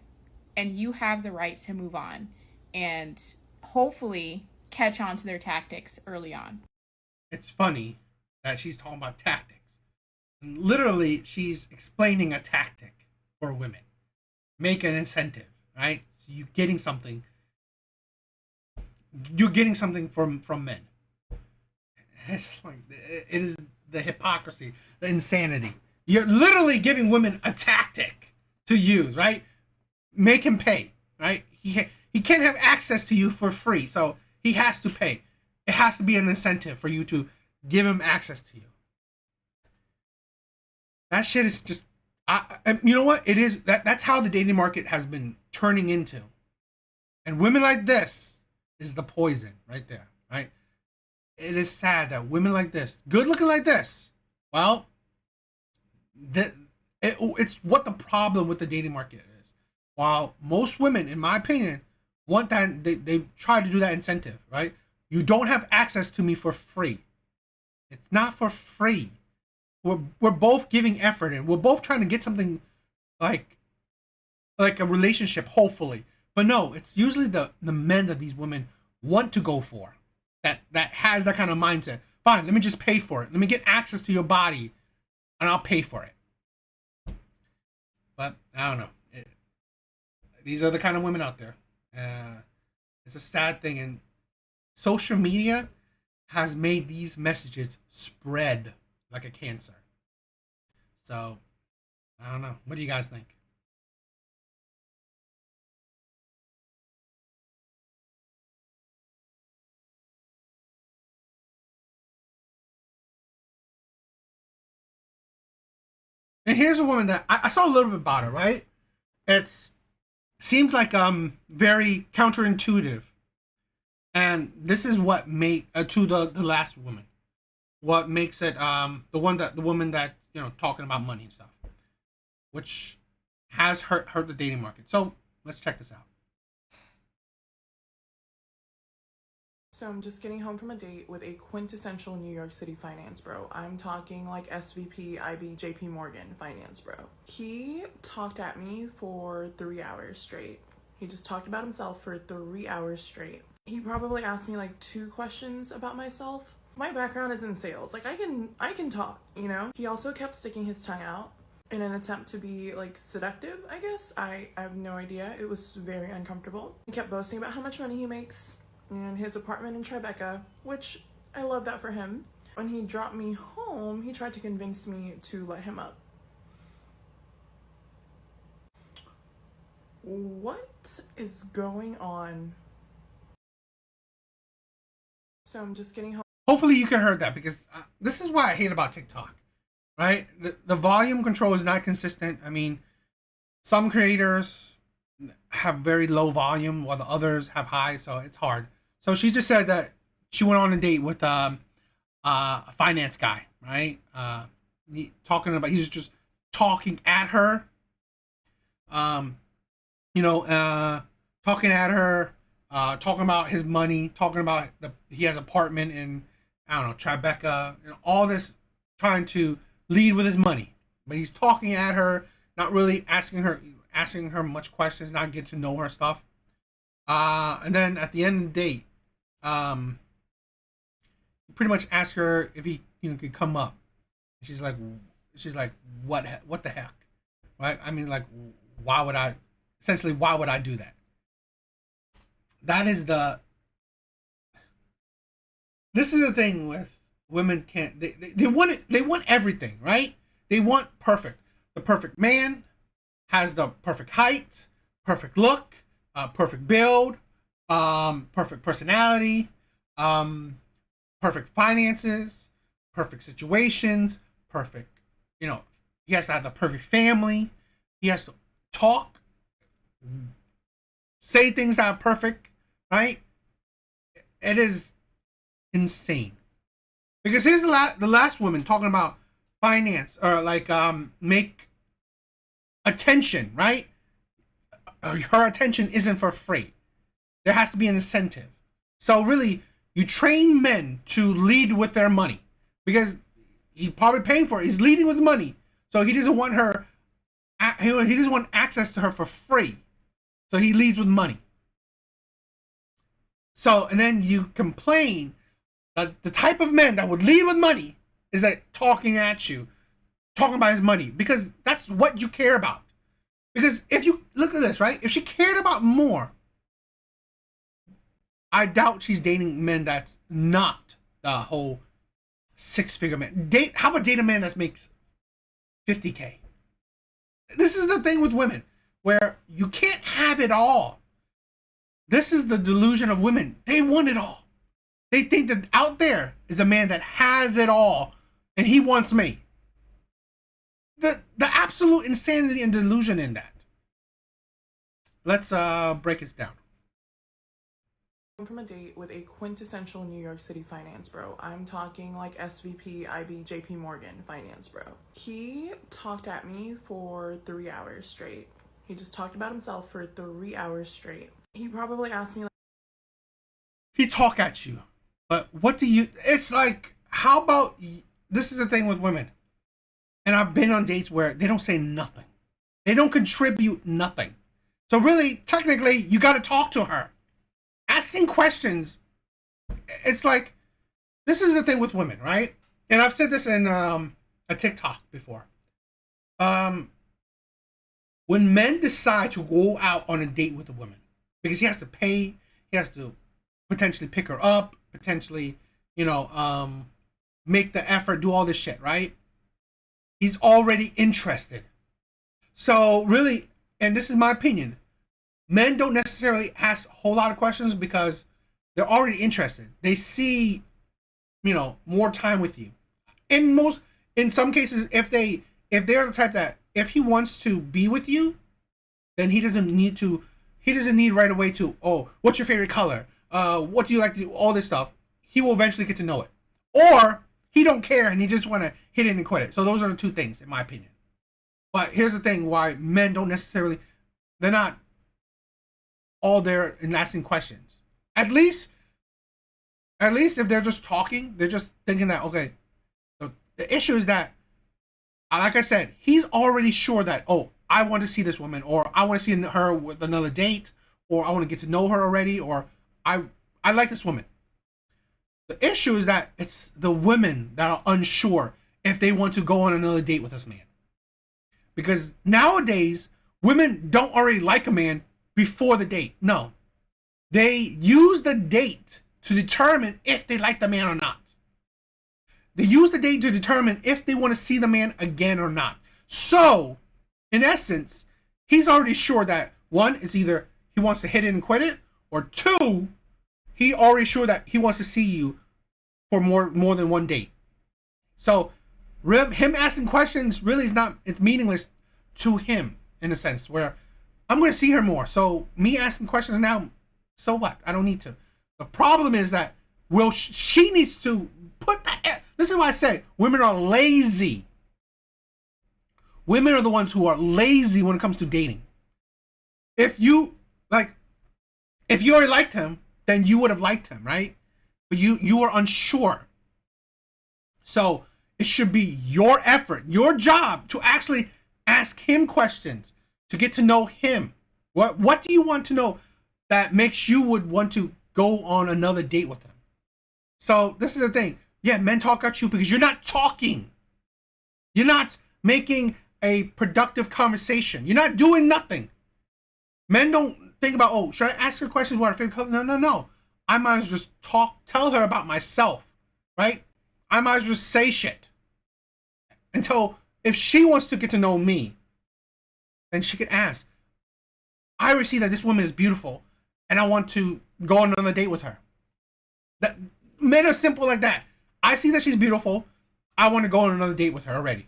And you have the right to move on and hopefully catch on to their tactics early on. It's funny that she's talking about tactics. Literally, she's explaining a tactic for women. Make an incentive, right? So you're getting something. You're getting something from men. It's like, it is the hypocrisy, the insanity. You're literally giving women a tactic to use, right? Make him pay, right? He can't have access to you for free, so he has to pay. It has to be an incentive for you to give him access to you. That shit is just, you know what? It is that's how the dating market has been turning into. And women like this is the poison right there, right? It is sad that women like this, good looking like this, well, it's what the problem with the dating market is. While most women, in my opinion, want that, they try to do that incentive, right? You don't have access to me for free. It's not for free. We're both giving effort and we're both trying to get something like a relationship, hopefully. But no, it's usually the men that these women want to go for that has that kind of mindset. Fine, let me just pay for it. Let me get access to your body and I'll pay for it. But I don't know. These are the kind of women out there. It's a sad thing, and social media has made these messages spread like a cancer. So, I don't know. What do you guys think? And here's a woman that I saw a little bit about her, right? It's seems like very counterintuitive. And this is what made to the last woman. What makes it the woman that talking about money and stuff. which has hurt the dating market. So let's check this out. So I'm just getting home from a date with a quintessential New York City finance bro. I'm talking like SVP, IB, JP Morgan finance bro. He talked at me for 3 hours straight. He just talked about himself for 3 hours straight. He probably asked me like 2 questions about myself. My background is in sales. Like I can talk, you know? He also kept sticking his tongue out in an attempt to be like seductive, I guess. I have no idea. It was very uncomfortable. He kept boasting about how much money he makes in his apartment in Tribeca, which I love that for him. When he dropped me home, he tried to convince me to let him up. What is going on? So I'm just getting home. Hopefully you can hear that, because this is what I hate about TikTok, right? The volume control is not consistent. I mean, some creators have very low volume while the others have high, so it's hard. So she just said that she went on a date with a finance guy, right? He was just talking at her, talking at her, talking about his money, talking about he has an apartment in, I don't know, Tribeca, all this, trying to lead with his money. But he's talking at her, not really asking her much questions, not getting to know her stuff. And then at the end of the date, pretty much asked her if he could come up. She's like, what the heck, right? I mean, like, why would I do that? This is the thing with women. They want everything, right? They want the perfect man, has the perfect height, perfect look, perfect build, perfect personality, perfect finances, perfect situations, perfect, he has to have the perfect family. He has to talk, say things that are perfect, right? It is insane. Because here's the last woman talking about finance, or like make attention, right? Her attention isn't for free. There has to be an incentive. So really, you train men to lead with their money, because he's probably paying for it. He's leading with money, so he doesn't want her. He doesn't want access to her for free, so he leads with money. So, and then you complain that the type of men that would lead with money is that talking at you, talking about his money, because that's what you care about. Because if you look at this, right? If she cared about more, I doubt she's dating men that's not the whole 6-figure man. How about date a man that makes $50K? This is the thing with women, where you can't have it all. This is the delusion of women. They want it all. They think that out there is a man that has it all, and he wants me. The absolute insanity and delusion in that. Let's break this down. From a date with a quintessential New York City finance bro. I'm talking like SVP, IB, JP Morgan finance bro. He talked at me for 3 hours straight. He just talked about himself for 3 hours straight. He probably asked me, he talk at you, but what do you? It's like, how about, this is the thing with women, and I've been on dates where they don't say nothing. They don't contribute nothing. So really, technically, you got to talk to her. Asking questions, it's like, this is the thing with women, right? And I've said this in a TikTok before. When men decide to go out on a date with a woman, because he has to pay, he has to potentially pick her up, potentially, make the effort, do all this shit, right? He's already interested. So really, and this is my opinion, men don't necessarily ask a whole lot of questions because they're already interested. They see, more time with you. In some cases, if they're the type that if he wants to be with you, then he doesn't need right away to, oh, what's your favorite color? What do you like to do? All this stuff. He will eventually get to know it. Or he don't care and he just want to hit it and quit it. So those are the two things, in my opinion. But here's the thing: why men don't necessarily, they're not all there and asking questions. At least if they're just talking, they're just thinking that okay. The issue is that, like I said, he's already sure that I want to see this woman, or I want to see her with another date, or I want to get to know her already, or I like this woman. The issue is that it's the women that are unsure if they want to go on another date with this man. Because nowadays, women don't already like a man before the date. No. They use the date to determine if they like the man or not. They use the date to determine if they want to see the man again or not. So, in essence, he's already sure that, one, it's either he wants to hit it and quit it, or two, he already sure that he wants to see you for more than one date. So, him asking questions really is not, it's meaningless to him, in a sense, where I'm going to see her more. So, me asking questions now, so what? I don't need to. The problem is that, she needs to put that. This is why I say women are lazy. Women are the ones who are lazy when it comes to dating. If you already liked him, then you would have liked him, right? But you are unsure. So it should be your effort, your job to actually ask him questions, to get to know him. What do you want to know that makes you would want to go on another date with him? So this is the thing. Yeah, men talk at you because you're not talking. You're not making a productive conversation. You're not doing nothing. Men don't think about, should I ask her questions? What her favorite color? No. I might as well just tell her about myself, right? I might as well say shit. Until, if she wants to get to know me, then she can ask. I already see that this woman is beautiful, and I want to go on another date with her. That men are simple like that. I see that she's beautiful. I want to go on another date with her already.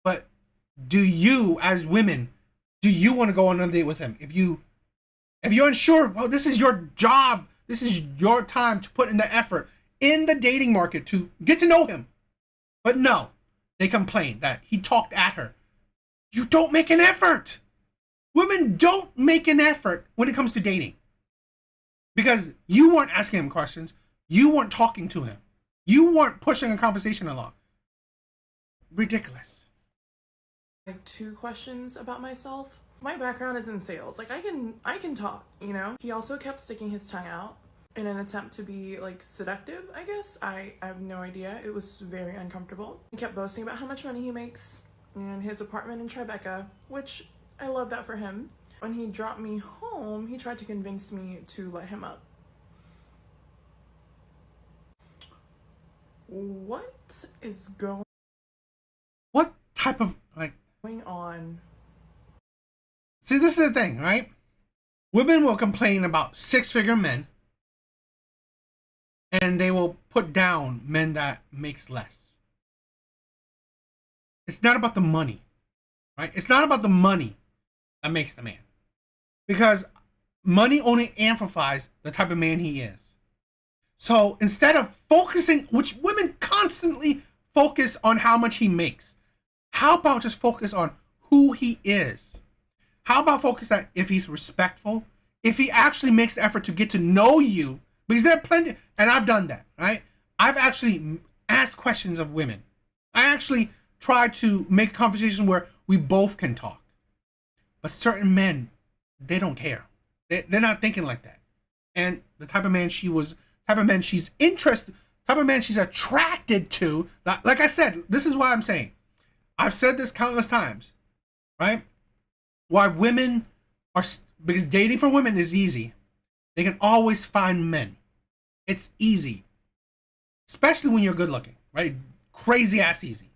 But do you, as women, do you want to go on another date with him? If you're unsure, well, this is your job. This is your time to put in the effort in the dating market to get to know him. But no, they complain that he talked at her. You don't make an effort. Women don't make an effort when it comes to dating. Because you weren't asking him questions. You weren't talking to him. You weren't pushing a conversation along. Ridiculous. Like 2 questions about myself. My background is in sales. Like I can talk, you know? He also kept sticking his tongue out in an attempt to be like seductive, I guess. I have no idea. It was very uncomfortable. He kept boasting about how much money he makes in his apartment in Tribeca, which I love that for him. When he dropped me home, he tried to convince me to let him up. What is What type of, going on? See, this is the thing, right? Women will complain about 6-figure men, and they will put down men that makes less. It's not about the money, right? It's not about the money that makes the man. Because money only amplifies the type of man he is. So instead of focusing, which women constantly focus on how much he makes, how about just focus on who he is? How about focus that if he's respectful, if he actually makes the effort to get to know you, because there are plenty, and I've done that, right? I've actually asked questions of women. I actually try to make a conversation where we both can talk. But certain men, they don't care. They're not thinking like that. And the type of man she's interested, type of man she's attracted to, like I said, this is why I'm saying, I've said this countless times, right? Why women are, because dating for women is easy. They can always find men. It's easy. Especially when you're good looking, right? Crazy ass easy.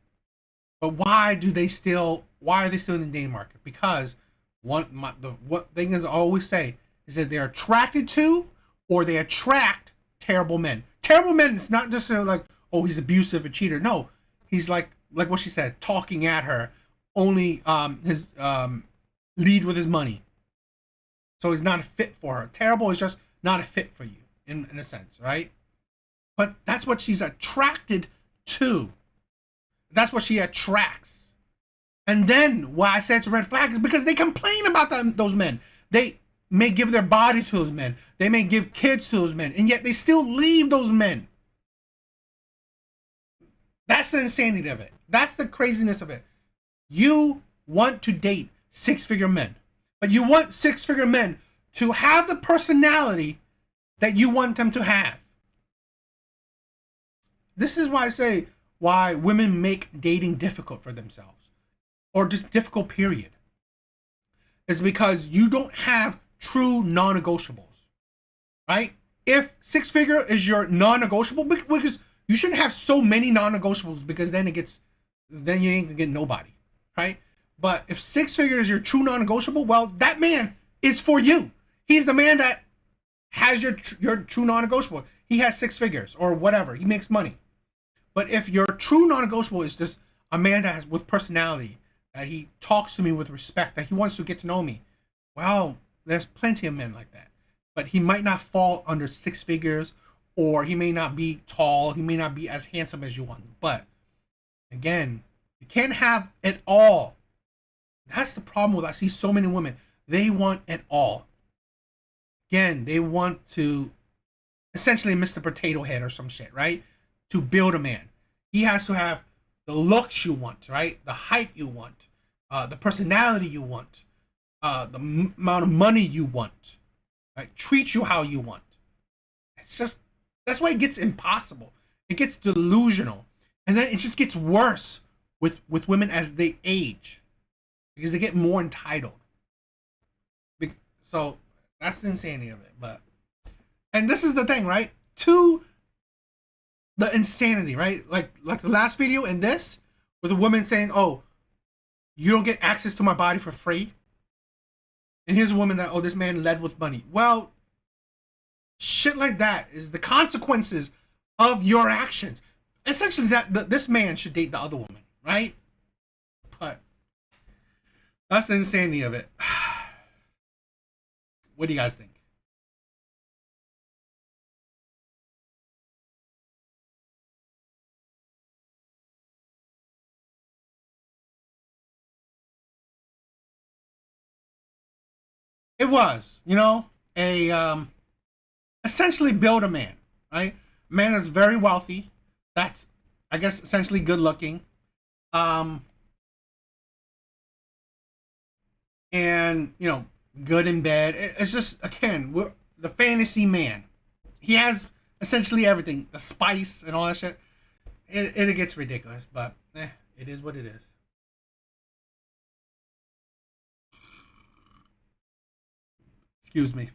But why are they still in the dating market? Because what thing is I always say is that they're attracted to, or they attract terrible men. Terrible men, it's not just like, oh, he's abusive, a cheater. No, he's like what she said, talking at her, only his lead with his money. So he's not a fit for her. Terrible is just not a fit for you in a sense, right? But that's what she's attracted to. That's what she attracts. And then why I say it's a red flag is because they complain about those men. They may give their body to those men. They may give kids to those men, and yet they still leave those men. That's the insanity of it. That's the craziness of it. You want to date six-figure men, but you want six-figure men to have the personality that you want them to have. This is why I say why women make dating difficult for themselves, or just difficult, period. It's because you don't have true non-negotiables, right? If six-figure is your non-negotiable, because you shouldn't have so many non-negotiables, because then you ain't gonna get nobody, right? But if six-figure is your true non-negotiable, well, that man is for you. He's the man that has your true non-negotiable. He has six figures or whatever. He makes money. But if your true non-negotiable is just a man that has with personality, that he talks to me with respect, that he wants to get to know me, well, there's plenty of men like that. But he might not fall under six figures, or he may not be tall. He may not be as handsome as you want. But again, you can't have it all. That's the problem with I see so many women. They want it all. Again, they want to essentially Mr. Potato Head or some shit, right? To build a man. He has to have the looks you want, right? The height you want, the personality you want, the amount of money you want, right? Treat you how you want. It's just, that's why it gets impossible. It gets delusional. And then it just gets worse with women as they age, because they get more entitled. So that's the insanity of it. But, and this is the thing, right? To the insanity, right? Like the last video and this, with a woman saying, "Oh, you don't get access to my body for free." And here's a woman that, "Oh, this man led with money." Well, shit like that is the consequences of your actions. Essentially, this man should date the other woman, right? But that's the insanity of it. What do you guys think? It was, a essentially build a man, right? A man that's very wealthy, that's, I guess, essentially good looking, and good in bed. It's just, again, the fantasy man. He has essentially everything, the spice and all that shit. It gets ridiculous, but it is what it is. Excuse me.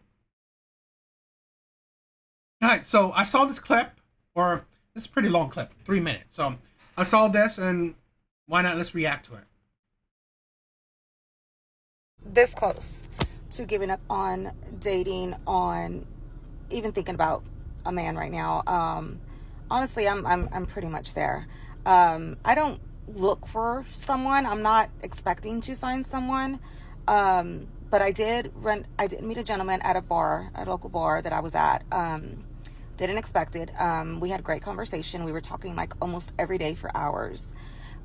All right, so I saw this clip, or this is a pretty long clip, 3 minutes. So I saw this, and why not? Let's react to it. This close to giving up on dating, on even thinking about a man right now. Honestly, I'm pretty much there. I don't look for someone. I'm not expecting to find someone. But I did meet a gentleman at a local bar that I was at. Didn't expect it. We had a great conversation. We were talking like almost every day for hours.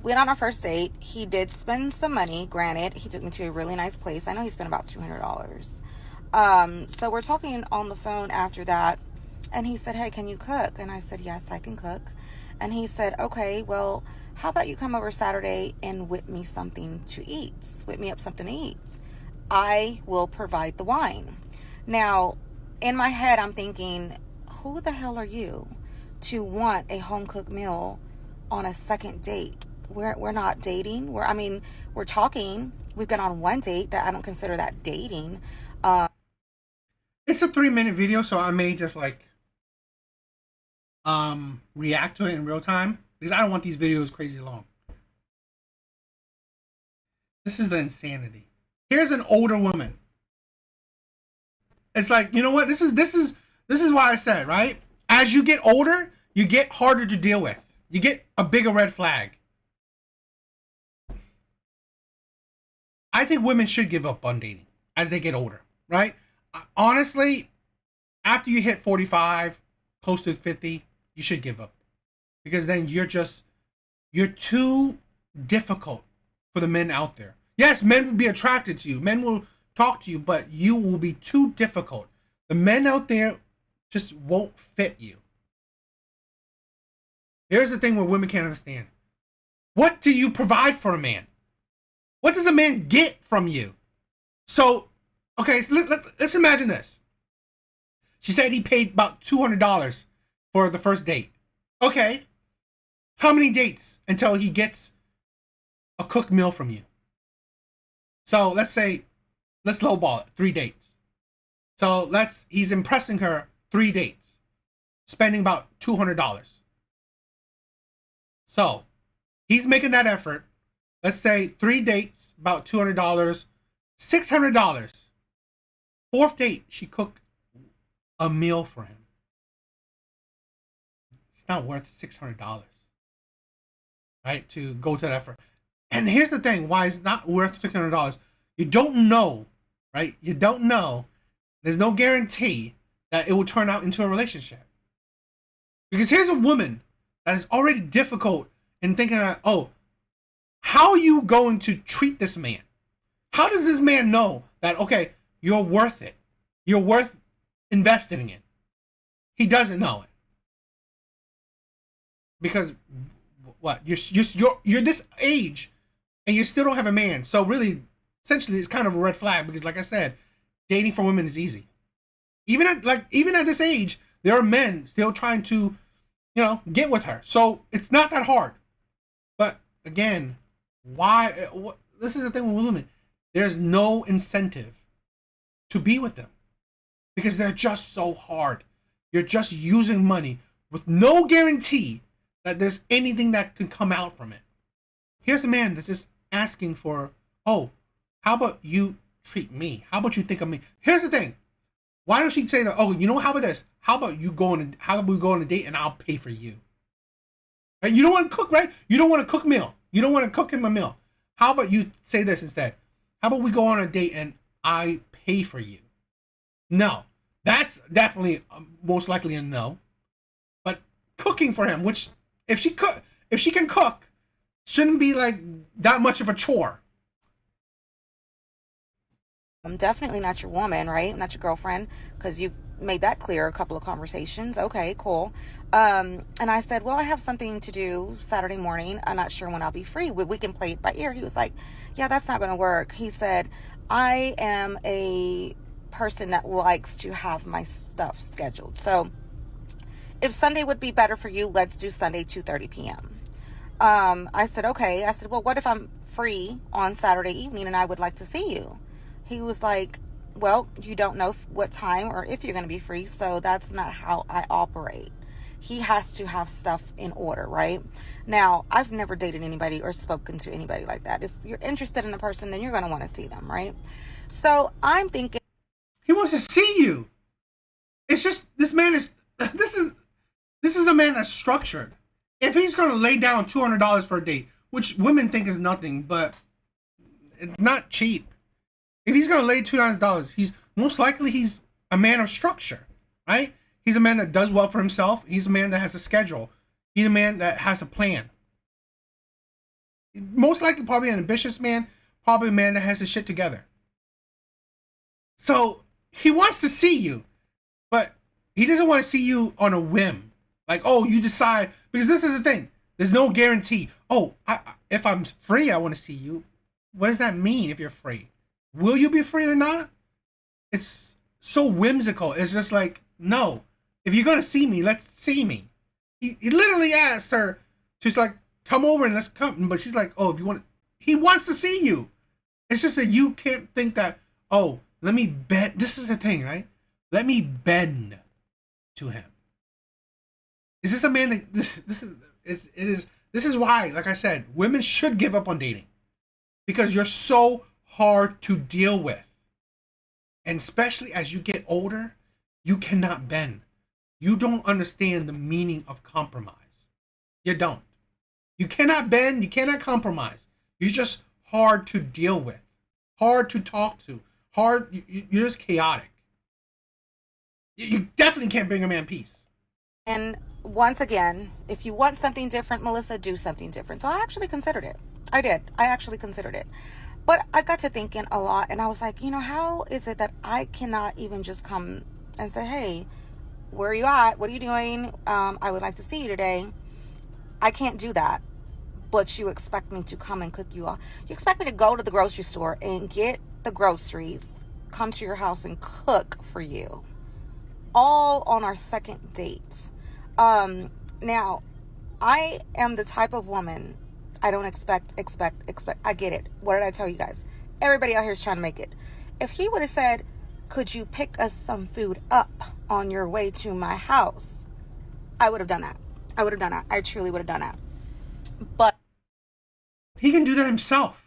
We went on our first date. He did spend some money. Granted, he took me to a really nice place. I know he spent about $200. So we're talking on the phone after that, and he said, "Hey, can you cook?" And I said, "Yes, I can cook." And he said, "Okay, well, how about you come over Saturday and whip me something to eat? Whip me up something to eat. I will provide the wine." Now, in my head, I'm thinking, who the hell are you to want a home-cooked meal on a second date? We're not dating. We're talking. We've been on one date. That I don't consider that dating. It's a 3-minute video, so I may just react to it in real time, because I don't want these videos crazy long. This is the insanity. Here's an older woman. It's like, you know what? This is why I said, right? As you get older, you get harder to deal with. You get a bigger red flag. I think women should give up on dating as they get older, right? Honestly, after you hit 45, close to 50, you should give up. Because then you're too difficult for the men out there. Yes, men will be attracted to you. Men will talk to you, but you will be too difficult. The men out there just won't fit you. Here's the thing where women can't understand. What do you provide for a man? What does a man get from you? So, okay, so let's imagine this. She said he paid about $200 for the first date. Okay, how many dates until he gets a cooked meal from you? So let's lowball it, 3 dates. So he's impressing her 3 dates, spending about $200. So he's making that effort. Let's say 3 dates, about $200, $600. 4th date, she cooked a meal for him. It's not worth $600, right? To go to that effort. And here's the thing, why it's not worth $600. You don't know, right? You don't know. There's no guarantee that it will turn out into a relationship. Because here's a woman that is already difficult in thinking that, oh, how are you going to treat this man? How does this man know that, okay, you're worth it? You're worth investing in. He doesn't know it. Because what? You're this age and you still don't have a man. So really, essentially, it's kind of a red flag because, like I said, dating for women is easy. Even at this age, there are men still trying to, get with her. So it's not that hard. But again, why? This is the thing with women. There's no incentive to be with them because they're just so hard. You're just using money with no guarantee that there's anything that can come out from it. Here's a man that's just asking for, oh, how about you treat me? How about you think of me? Here's the thing. Why don't she say that, oh, how about this? How about we go on a date and I'll pay for you? Right? You don't want to cook, right? You don't want to cook meal. You don't want to cook him a meal. How about you say this instead? How about we go on a date and I pay for you? No, that's definitely most likely a no. But cooking for him, which if she can cook, shouldn't be like that much of a chore. I'm definitely not your woman, right? Not your girlfriend, because you've made that clear a couple of conversations. Okay, cool. And I said, well, I have something to do Saturday morning. I'm not sure when I'll be free. We can play it by ear. He was like, yeah, that's not going to work. He said, I am a person that likes to have my stuff scheduled. So if Sunday would be better for you, let's do Sunday 2:30 p.m. I said, okay. I said, well, what if I'm free on Saturday evening and I would like to see you? He was like, well, you don't know what time or if you're going to be free, so that's not how I operate. He has to have stuff in order, right? Now, I've never dated anybody or spoken to anybody like that. If you're interested in a person, then you're going to want to see them, right? So I'm thinking, he wants to see you. It's just this is a man that's structured. If he's going to lay down $200 for a date, which women think is nothing, but it's not cheap. If he's going to lay $200, he's most likely he's a man of structure, right? He's a man that does well for himself. He's a man that has a schedule. He's a man that has a plan. Most likely probably an ambitious man, probably a man that has his shit together. So he wants to see you, but he doesn't want to see you on a whim. Like, oh, you decide, because this is the thing. There's no guarantee. Oh, if I'm free, I want to see you. What does that mean if you're free? Will you be free or not? It's so whimsical. It's just like, no. If you're going to see me, let's see me. He literally asked her to like, come over and let's come. But she's like, oh, if you want, he wants to see you. It's just that you can't think that, oh, let me bend. This is the thing, right? Let me bend to him. Is this a man that this is why, like I said, women should give up on dating because you're so hard to deal with. And especially as you get older, you cannot bend. You don't understand the meaning of compromise. You don't. You cannot bend, you cannot compromise. You're just hard to deal with, hard to talk to, you're just chaotic. You definitely can't bring a man peace. and once again, if you want something different, Melissa, do something different. So I actually considered it. I did. I actually considered it. But I got to thinking a lot, and I was like, how is it that I cannot even just come and say, hey, where are you at? What are you doing? I would like to see you today. I can't do that. But you expect me to come and cook you all. You expect me to go to the grocery store and get the groceries, come to your house and cook for you, all on our second date. Now, I am the type of woman, I don't expect. I get it. What did I tell you guys? Everybody out here is trying to make it. If he would have said, could you pick us some food up on your way to my house? I would have done that. I truly would have done that. But he can do that himself.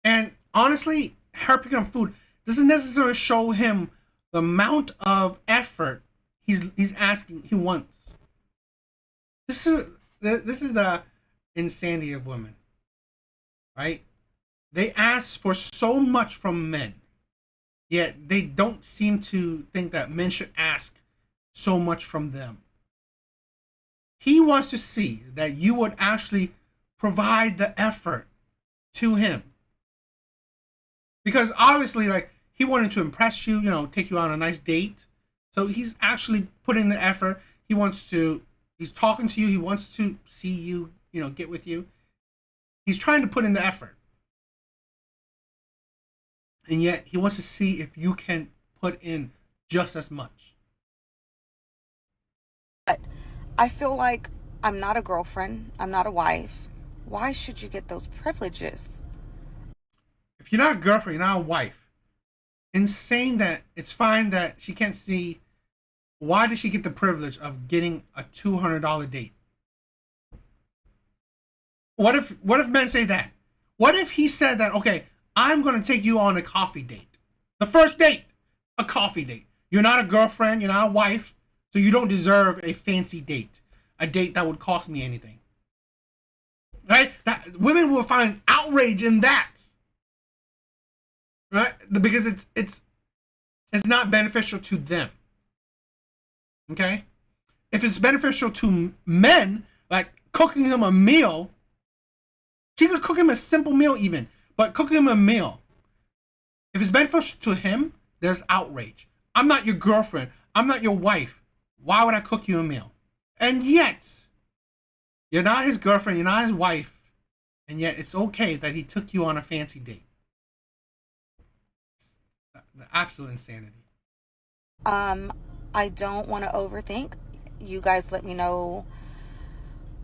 And honestly, her picking up food doesn't necessarily show him the amount of effort he's asking, he wants. This is the insanity of women, right? They ask for so much from men, yet they don't seem to think that men should ask so much from them. He wants to see that you would actually provide the effort to him. Because obviously, like, he wanted to impress you, take you on a nice date. So he's actually putting the effort. He's talking to you. He wants to see you, get with you. He's trying to put in the effort. And yet he wants to see if you can put in just as much. I feel like I'm not a girlfriend. I'm not a wife. Why should you get those privileges? If you're not a girlfriend, you're not a wife, in saying that it's fine that she can't see, why did she get the privilege of getting a $200 date? What if men say that? What if he said that, okay, I'm going to take you on a coffee date. The first date, a coffee date. You're not a girlfriend, you're not a wife, so you don't deserve a fancy date. A date that would cost me anything. Right? That women will find outrage in that. Right? Because it's not beneficial to them. Okay? If it's beneficial to men, like cooking him a meal, she could cook him a simple meal even, but cooking him a meal, if it's beneficial to him, there's outrage. I'm not your girlfriend. I'm not your wife. Why would I cook you a meal? And yet, you're not his girlfriend, you're not his wife, and yet it's okay that he took you on a fancy date. The absolute insanity. I don't want to overthink. You guys let me know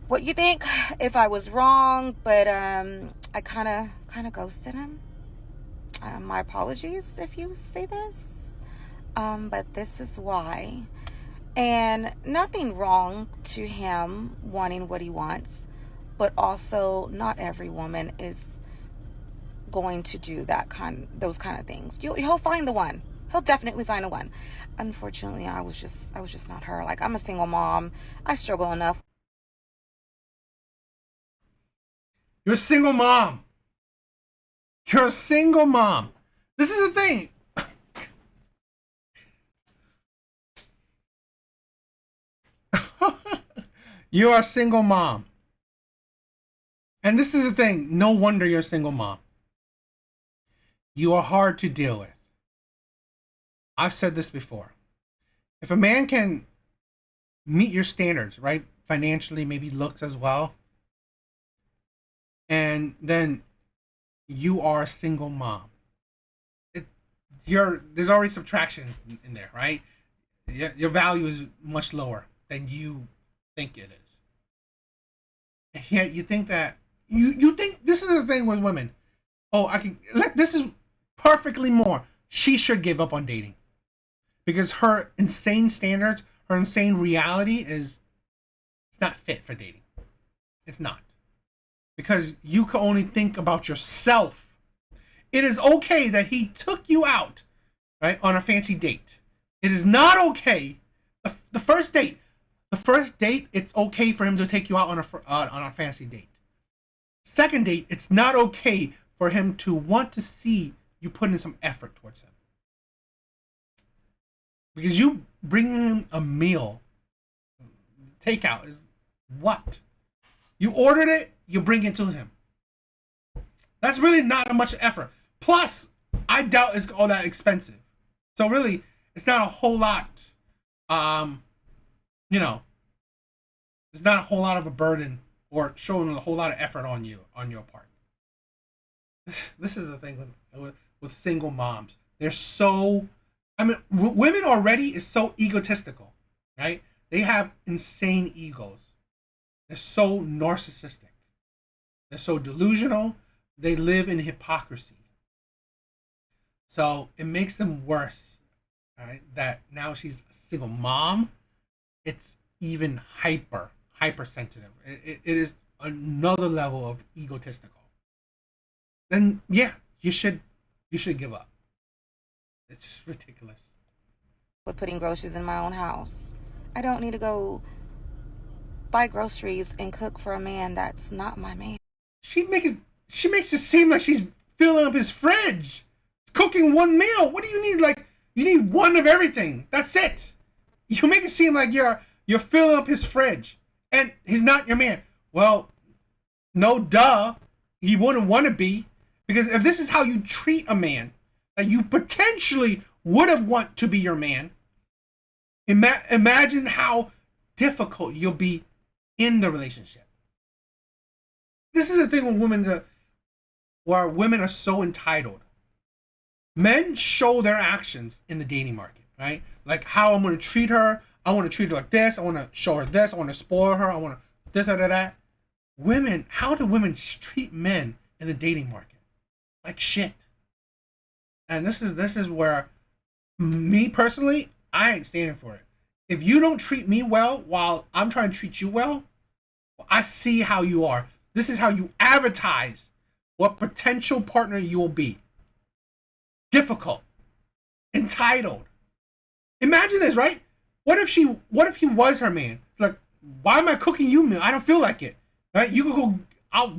what you think, if I was wrong, but I kind of ghosted him. My apologies if you say this, but this is why. And nothing wrong to him wanting what he wants, but also not every woman is going to do those kind of things. He'll find the one. He'll definitely find the one. Unfortunately, I was just not her. Like, I'm a single mom. I struggle enough. You're a single mom. You're a single mom. This is the thing. You are a single mom. And this is the thing. No wonder you're a single mom. You are hard to deal with. I've said this before. If a man can meet your standards, right? Financially, maybe looks as well. And then you are a single mom. There's already subtraction in there, right? Your value is much lower than you think it is. And yet you think that you think this is the thing with women. Oh, this is perfectly more. She should give up on dating. Because her insane standards, her insane reality it's not fit for dating. It's not. Because you can only think about yourself. It is okay that he took you out, right, on a fancy date. It is not okay. The first date, it's okay for him to take you out on a fancy date. Second date, it's not okay for him to want to see you put in some effort towards him. Because you bringing him a meal, takeout, is what? You ordered it, you bring it to him. That's really not much effort. Plus, I doubt it's all that expensive. So really, it's not a whole lot. You know, it's not a whole lot of a burden or showing a whole lot of effort on your part. This is the thing with single moms. They're so, I mean, women already is so egotistical, right? They have insane egos. They're so narcissistic. They're so delusional. They live in hypocrisy. So it makes them worse, right? That now she's a single mom. It's even hypersensitive. It is another level of egotistical. Then yeah, you should give up. It's ridiculous. With putting groceries in my own house. I don't need to go buy groceries and cook for a man that's not my man. She makes it seem like she's filling up his fridge. Cooking one meal. What do you need? Like, you need one of everything. That's it. You make it seem like you're filling up his fridge and he's not your man. Well, no duh. He wouldn't want to be, because if this is how you treat a man that you potentially would have want to be your man, imagine how difficult you'll be in the relationship. This is the thing with women, where women are so entitled. Men show their actions in the dating market, right? Like how I'm going to treat her. I want to treat her like this. I want to show her this. I want to spoil her. I want to this, that. Women, how do women treat men in the dating market? Like shit. And this is where, me personally, I ain't standing for it. If you don't treat me well while I'm trying to treat you well, I see how you are. This is how you advertise what potential partner you will be. Difficult, entitled. Imagine this, right? What if he was her man? Like, why am I cooking you meal? I don't feel like it. Right? You could go. I'll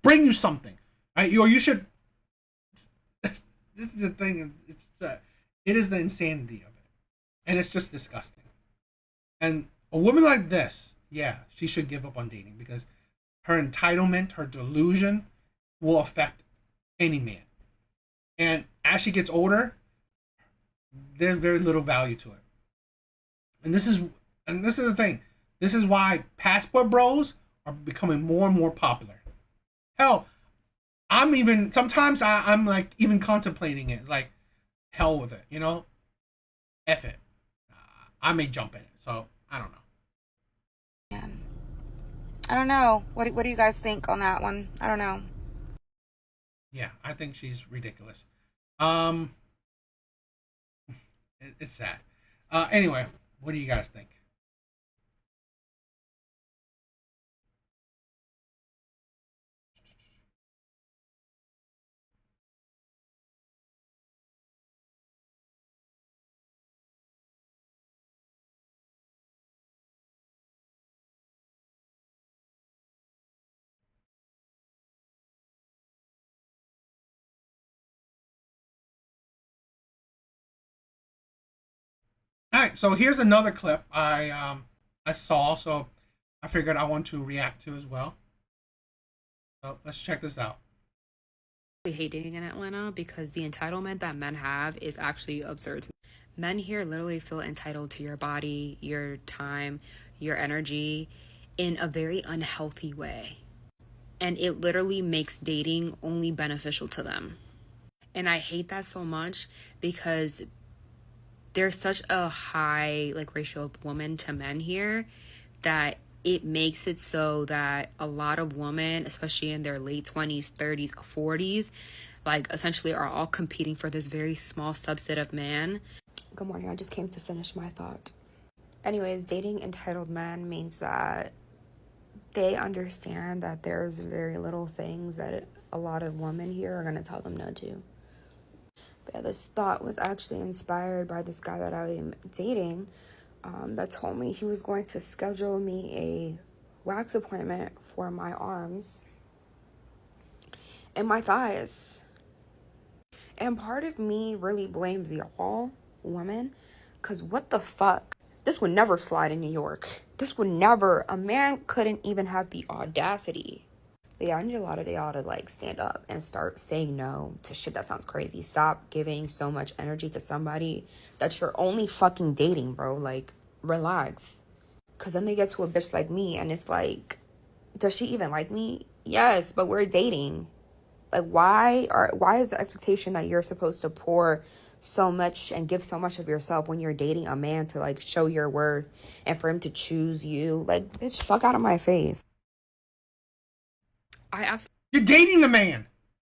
bring you something. Right? Or you should. This is the thing. It is the insanity of it, and it's just disgusting. And a woman like this, yeah, she should give up on dating, because her entitlement, her delusion, will affect any man. And as she gets older, there's very little value to it. And this is the thing. This is why passport bros are becoming more and more popular. Hell, sometimes I'm like even contemplating it. Like, hell with it, you know? F it. I may jump in it. So I don't know. I don't know. What do you guys think on that one? I don't know. Yeah, I think she's ridiculous. It's sad. Anyway, what do you guys think? All right, so here's another clip I saw, so I figured I want to react to as well. So let's check this out. I hate dating in Atlanta because the entitlement that men have is actually absurd. Men here literally feel entitled to your body, your time, your energy in a very unhealthy way. And it literally makes dating only beneficial to them. And I hate that so much because there's such a high ratio of women to men here that it makes it so that a lot of women, especially in their late 20s, 30s, 40s, essentially are all competing for this very small subset of man. Good morning. I just came to finish my thought. Anyways, dating entitled men means that they understand that there's very little things that a lot of women here are going to tell them no to. But yeah, this thought was actually inspired by this guy that I'm dating that told me he was going to schedule me a wax appointment for my arms and my thighs. And part of me really blames y'all women, because what the fuck? This would never slide in New York. This would never, a man couldn't even have the audacity. But yeah, I need a lot of y'all to like stand up and start saying no to shit that sounds crazy. Stop giving so much energy to somebody that you're only fucking dating, bro. Like, relax. Cause then they get to a bitch like me and it's like, does she even like me? Yes, but we're dating. Like, why is the expectation that you're supposed to pour so much and give so much of yourself when you're dating a man to like show your worth and for him to choose you? Like, bitch, fuck out of my face. You're dating the man.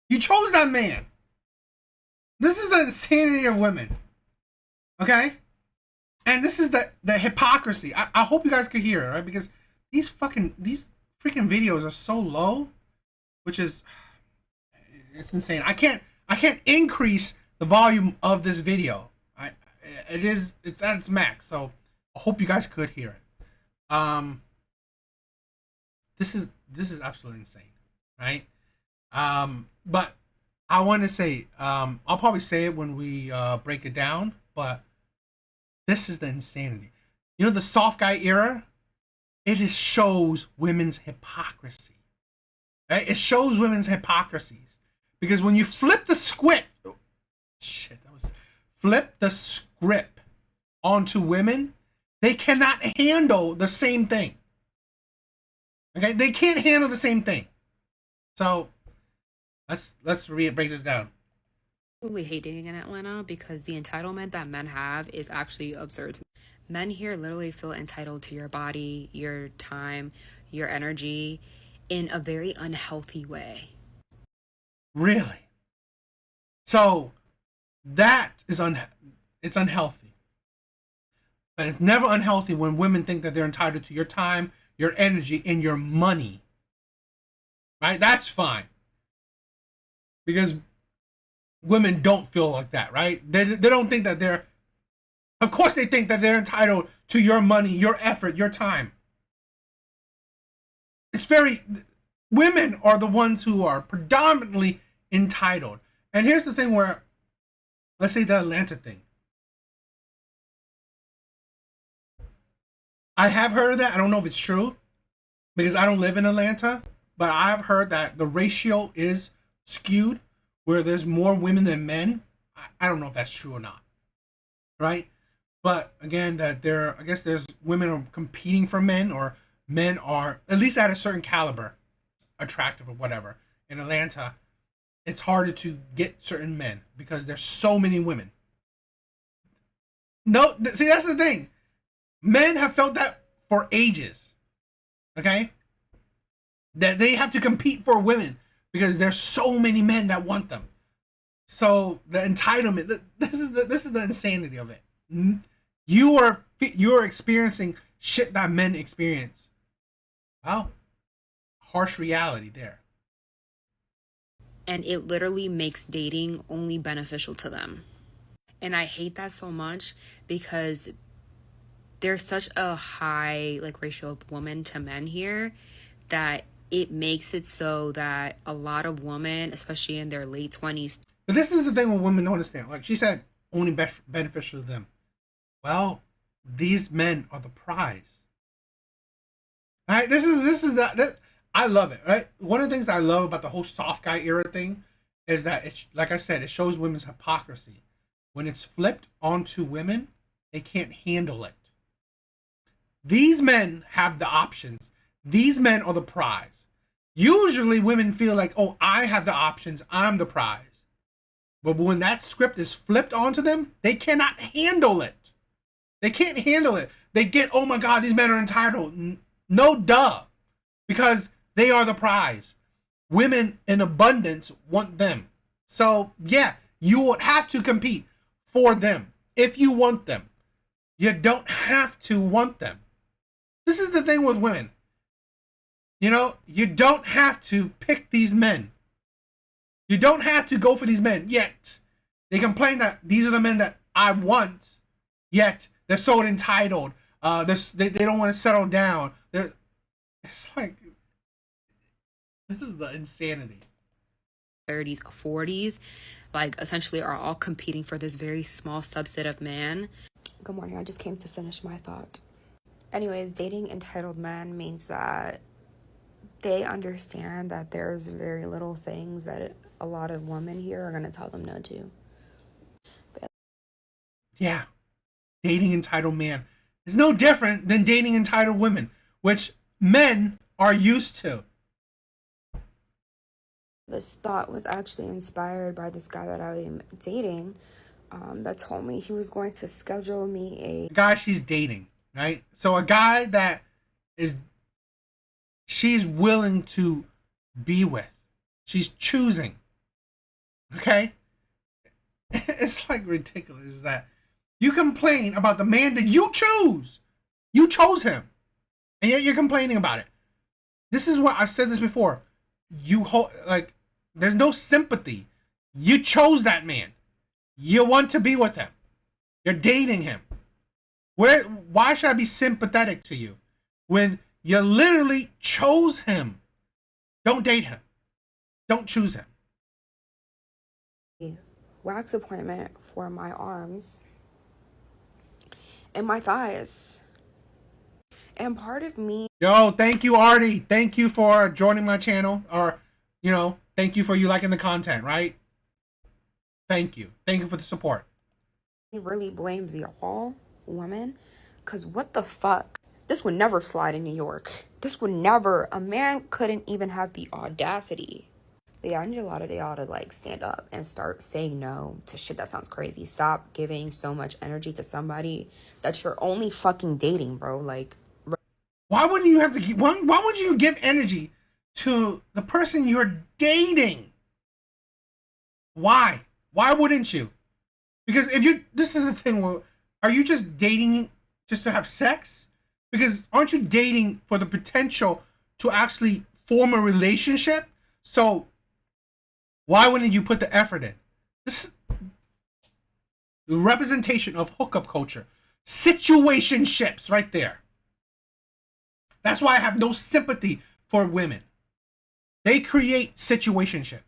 You chose that man. This is the insanity of women. Okay? And this is the hypocrisy. I hope you guys could hear it, right? Because these freaking videos are so low, which is, it's insane. I can't increase the volume of this video. It's at its max. So I hope you guys could hear it. This is absolutely insane, right? But I want to say, I'll probably say it when we break it down, but this is the insanity. You know, the soft guy era, it just shows women's hypocrisy. Right? It shows women's hypocrisies. Because when you flip the script, flip the script onto women, they cannot handle the same thing. Okay? They can't handle the same thing. So let's break this down. Absolutely hate dating in Atlanta because the entitlement that men have is actually absurd. Men here literally feel entitled to your body, your time, your energy in a very unhealthy way. Really? So that is it's unhealthy. But it's never unhealthy when women think that they're entitled to your time, your energy, and your money. Right? That's fine. Because women don't feel like that, right? They don't think that they're, of course they think that they're entitled to your money, your effort, your time. Women are the ones who are predominantly entitled. And here's the thing where, let's say the Atlanta thing. I have heard of that. I don't know if it's true because I don't live in Atlanta, but I've heard that the ratio is skewed where there's more women than men. I don't know if that's true or not, right? But again, that I guess there's women are competing for men, or men are at least at a certain caliber attractive or whatever. In Atlanta, it's harder to get certain men because there's so many women. No, see, that's the thing. Men have felt that for ages. Okay? That they have to compete for women because there's so many men that want them. So the entitlement, this is the insanity of it. You are experiencing shit that men experience. Well, harsh reality there. And it literally makes dating only beneficial to them. And I hate that so much because there's such a high ratio of women to men here that it makes it so that a lot of women, especially in their late 20s. But this is the thing what women don't understand. Like she said, only beneficial to them. Well, these men are the prize. All right, this is that. I love it. Right, one of the things I love about the whole soft guy era thing is that it's, like I said, it shows women's hypocrisy. When it's flipped onto women, they can't handle it. These men have the options. These men are the prize. Usually women feel like, oh, I have the options, I'm the prize. But when that script is flipped onto them, they cannot handle it. They can't handle it. They get, oh my God, these men are entitled. No duh. Because they are the prize. Women in abundance want them. So yeah, you would have to compete for them if you want them. You don't have to want them. This is the thing with women. You know, you don't have to pick these men. You don't have to go for these men. Yet, they complain that these are the men that I want. Yet, they're so entitled. They don't want to settle down. It's like, this is the insanity. 30s, 40s, essentially are all competing for this very small subset of man. Good morning. I just came to finish my thought. Anyways, dating entitled men means that they understand that there's very little things that a lot of women here are going to tell them no to. Yeah. Dating entitled man is no different than dating entitled women, which men are used to. This thought was actually inspired by this guy that I am dating that told me he was going to schedule me a guy she's dating, right? So a guy that is she's willing to be with. She's choosing. Okay? It's like ridiculous that you complain about the man that you choose. You chose him. And yet you're complaining about it. This is what I've said this before. There's no sympathy. You chose that man. You want to be with him. You're dating him. Why should I be sympathetic to you when you literally chose him? Don't date him. Don't choose him. Wax appointment for my arms and my thighs. And part of me... Yo, thank you, Artie. Thank you for joining my channel. Or, thank you for you liking the content, right? Thank you. Thank you for the support. He really blames y'all women, because what the fuck? This would never slide in New York. This would never. A man couldn't even have the audacity. But yeah, I need a lot of y'all to stand up and start saying no to shit that sounds crazy. Stop giving so much energy to somebody that you're only fucking dating, bro. Why wouldn't you have to? Why would you give energy to the person you're dating? Why? Why wouldn't you? Because this is the thing. Are you just dating just to have sex? Because aren't you dating for the potential to actually form a relationship? So why wouldn't you put the effort in? This is the representation of hookup culture, situationships, right there. That's why I have no sympathy for women. They create situationships.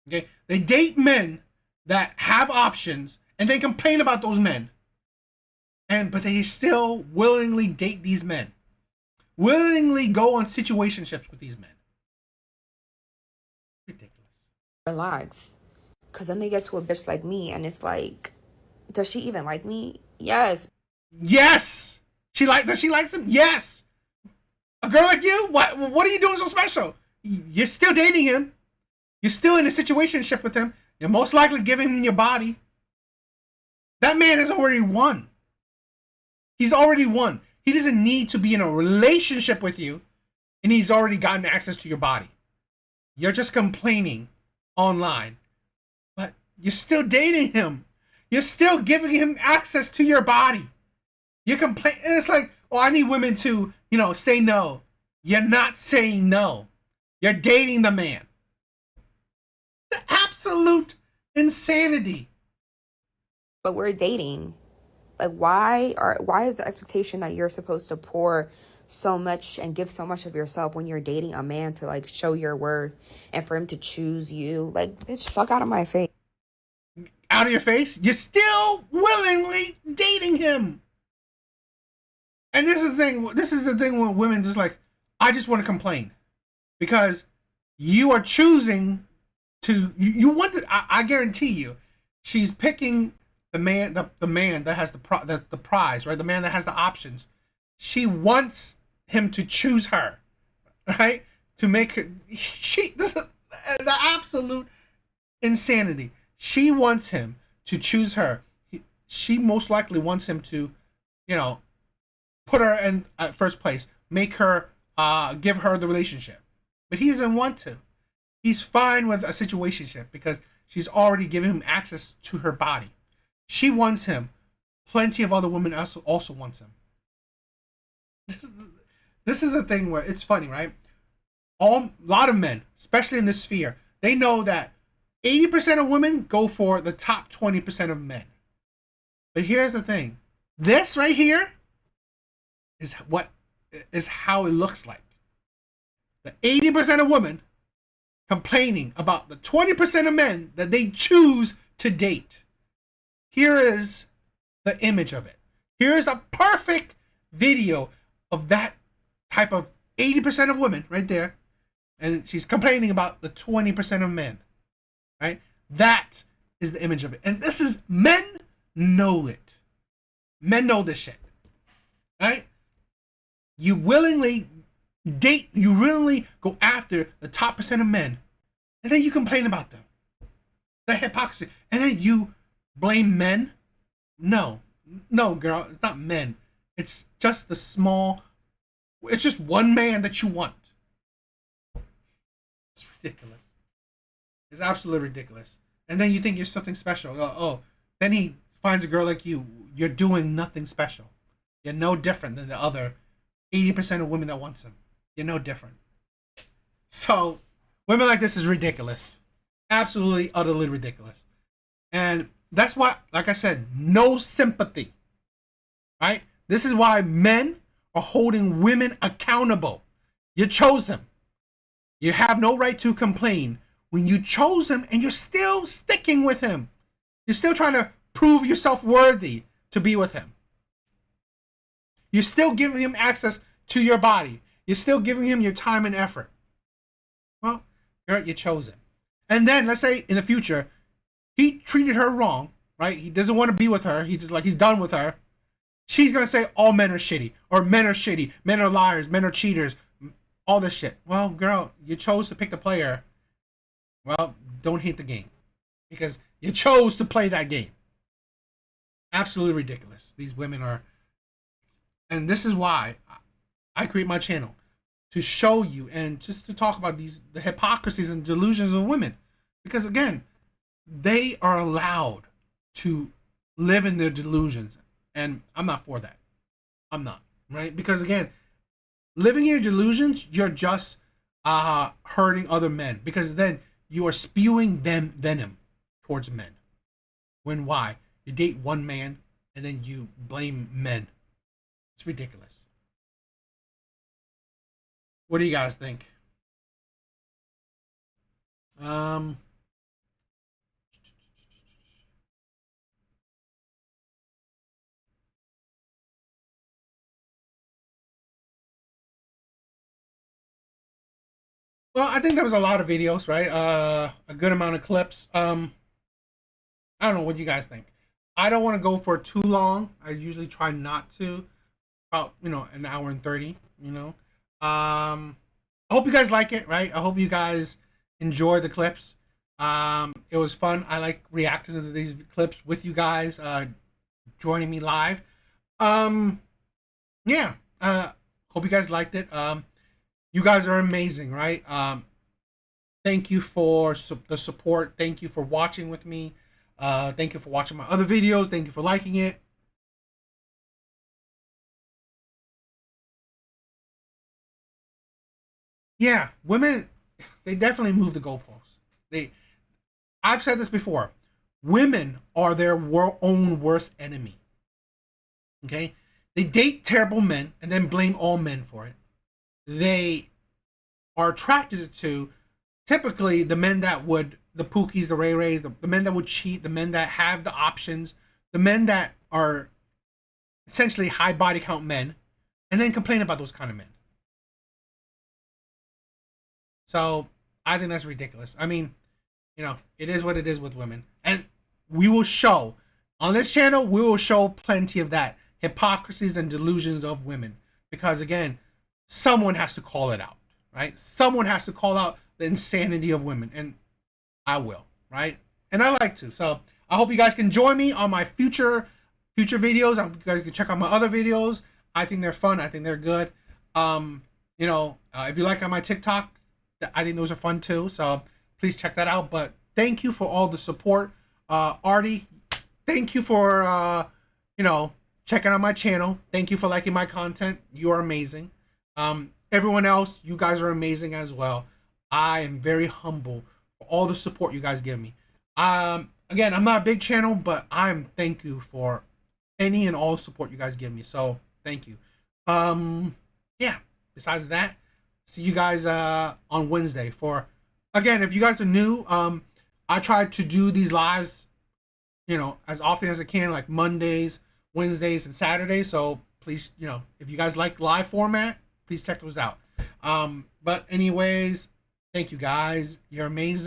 Okay, they date men that have options, and they complain about those men. But they still willingly date these men. Willingly go on situationships with these men. Ridiculous. Relax. Because then they get to a bitch like me, and it's like, does she even like me? Yes. Yes! Does she like him? Yes! A girl like you? What are you doing so special? You're still dating him. You're still in a situationship with him. You're most likely giving him your body. That man has already won. He's already won. He doesn't need to be in a relationship with you, and he's already gotten access to your body. You're just complaining online, but you're still dating him. You're still giving him access to your body. You're complaining. It's like, oh, I need women to, say no. You're not saying no. You're dating the man. The absolute insanity. But we're dating. Why is the expectation that you're supposed to pour so much and give so much of yourself when you're dating a man to show your worth and for him to choose you? Bitch, fuck out of my face. Out of your face? You're still willingly dating him. And this is the thing when women just I just want to complain. Because you are choosing to, you want to, I guarantee you, she's picking the man that has the prize, right? The man that has the options. She wants him to choose her, right? To make her, this is the absolute insanity. She wants him to choose her. She most likely wants him to, put her in first place, make her, give her the relationship. But he doesn't want to. He's fine with a situationship because she's already given him access to her body. She wants him. Plenty of other women also wants him. This is the thing where it's funny, right? A lot of men, especially in this sphere, they know that 80% of women go for the top 20% of men. But here's the thing. This right here is how it looks like. The 80% of women complaining about the 20% of men that they choose to date. Here is the image of it. Here's a perfect video of that type of 80% of women right there. And she's complaining about the 20% of men, right? That is the image of it. And this is, men know it. Men know this shit, right? You willingly date, you willingly go after the top percent of men, and then you complain about them. The hypocrisy. And then you blame men? No, girl, it's not men. It's just it's just one man that you want. It's ridiculous. It's absolutely ridiculous. And then you think you're something special. Then he finds a girl like you. You're doing nothing special. You're no different than the other 80% of women that wants him. You're no different. So, women like this is ridiculous. Absolutely, utterly ridiculous. And that's why, like I said, no sympathy. Right? This is why men are holding women accountable. You chose them. You have no right to complain when you chose him and you're still sticking with him. You're still trying to prove yourself worthy to be with him. You're still giving him access to your body. You're still giving him your time and effort. Well, you chose him. And then, let's say in the future, he treated her wrong, right? He doesn't want to be with her. He's done with her. She's going to say all men are shitty, or men are shitty, men are liars, men are cheaters, all this shit. Well, girl, you chose to pick the player. Well, don't hate the game, because you chose to play that game. Absolutely ridiculous. These women are, and this is why I create my channel, to show you and just to talk about the hypocrisies and delusions of women. Because again, they are allowed to live in their delusions. And I'm not for that. I'm not, right? Because again, living in your delusions, you're just hurting other men. Because then you are spewing venom towards men. When why? You date one man and then you blame men. It's ridiculous. What do you guys think? Well, I think there was a lot of videos, right? A good amount of clips. I don't know what you guys think. I don't want to go for too long. I usually try not to. About, an hour and 30, I hope you guys like it, right? I hope you guys enjoy the clips. It was fun. I like reacting to these clips with you guys, joining me live. Yeah. Hope you guys liked it. You guys are amazing, right? Thank you for the support. Thank you for watching with me. Thank you for watching my other videos. Thank you for liking it. Yeah, women, they definitely move the goalposts. I've said this before. Women are their own worst enemy. Okay? They date terrible men and then blame all men for it. They are attracted to typically the men that would, the Pookies, the Ray Rays, the men that would cheat, the men that have the options, the men that are essentially high body count men, and then complain about those kind of men. So I think that's ridiculous. I mean, it is what it is with women. And we will show, on this channel, we will show plenty of that. Hypocrisies and delusions of women. Because again, someone has to call it out, right? Someone has to call out the insanity of women. And I will, right? And I like to. So I hope you guys can join me on my future videos. I hope you guys can check out my other videos. I think they're fun. I think they're good. If you like on my TikTok, I think those are fun too, so please check that out. But thank you for all the support. Artie, thank you for checking out my channel. Thank you for liking my content. You are amazing. Everyone else, you guys are amazing as well. I am very humble for all the support you guys give me. Again, I'm not a big channel, but thank you for any and all support you guys give me. So thank you. Yeah, besides that, see you guys on Wednesday. Again, if you guys are new, I try to do these lives, as often as I can, like Mondays, Wednesdays and Saturdays. So please, if you guys like live format, please check those out. But anyways, thank you guys. You're amazing.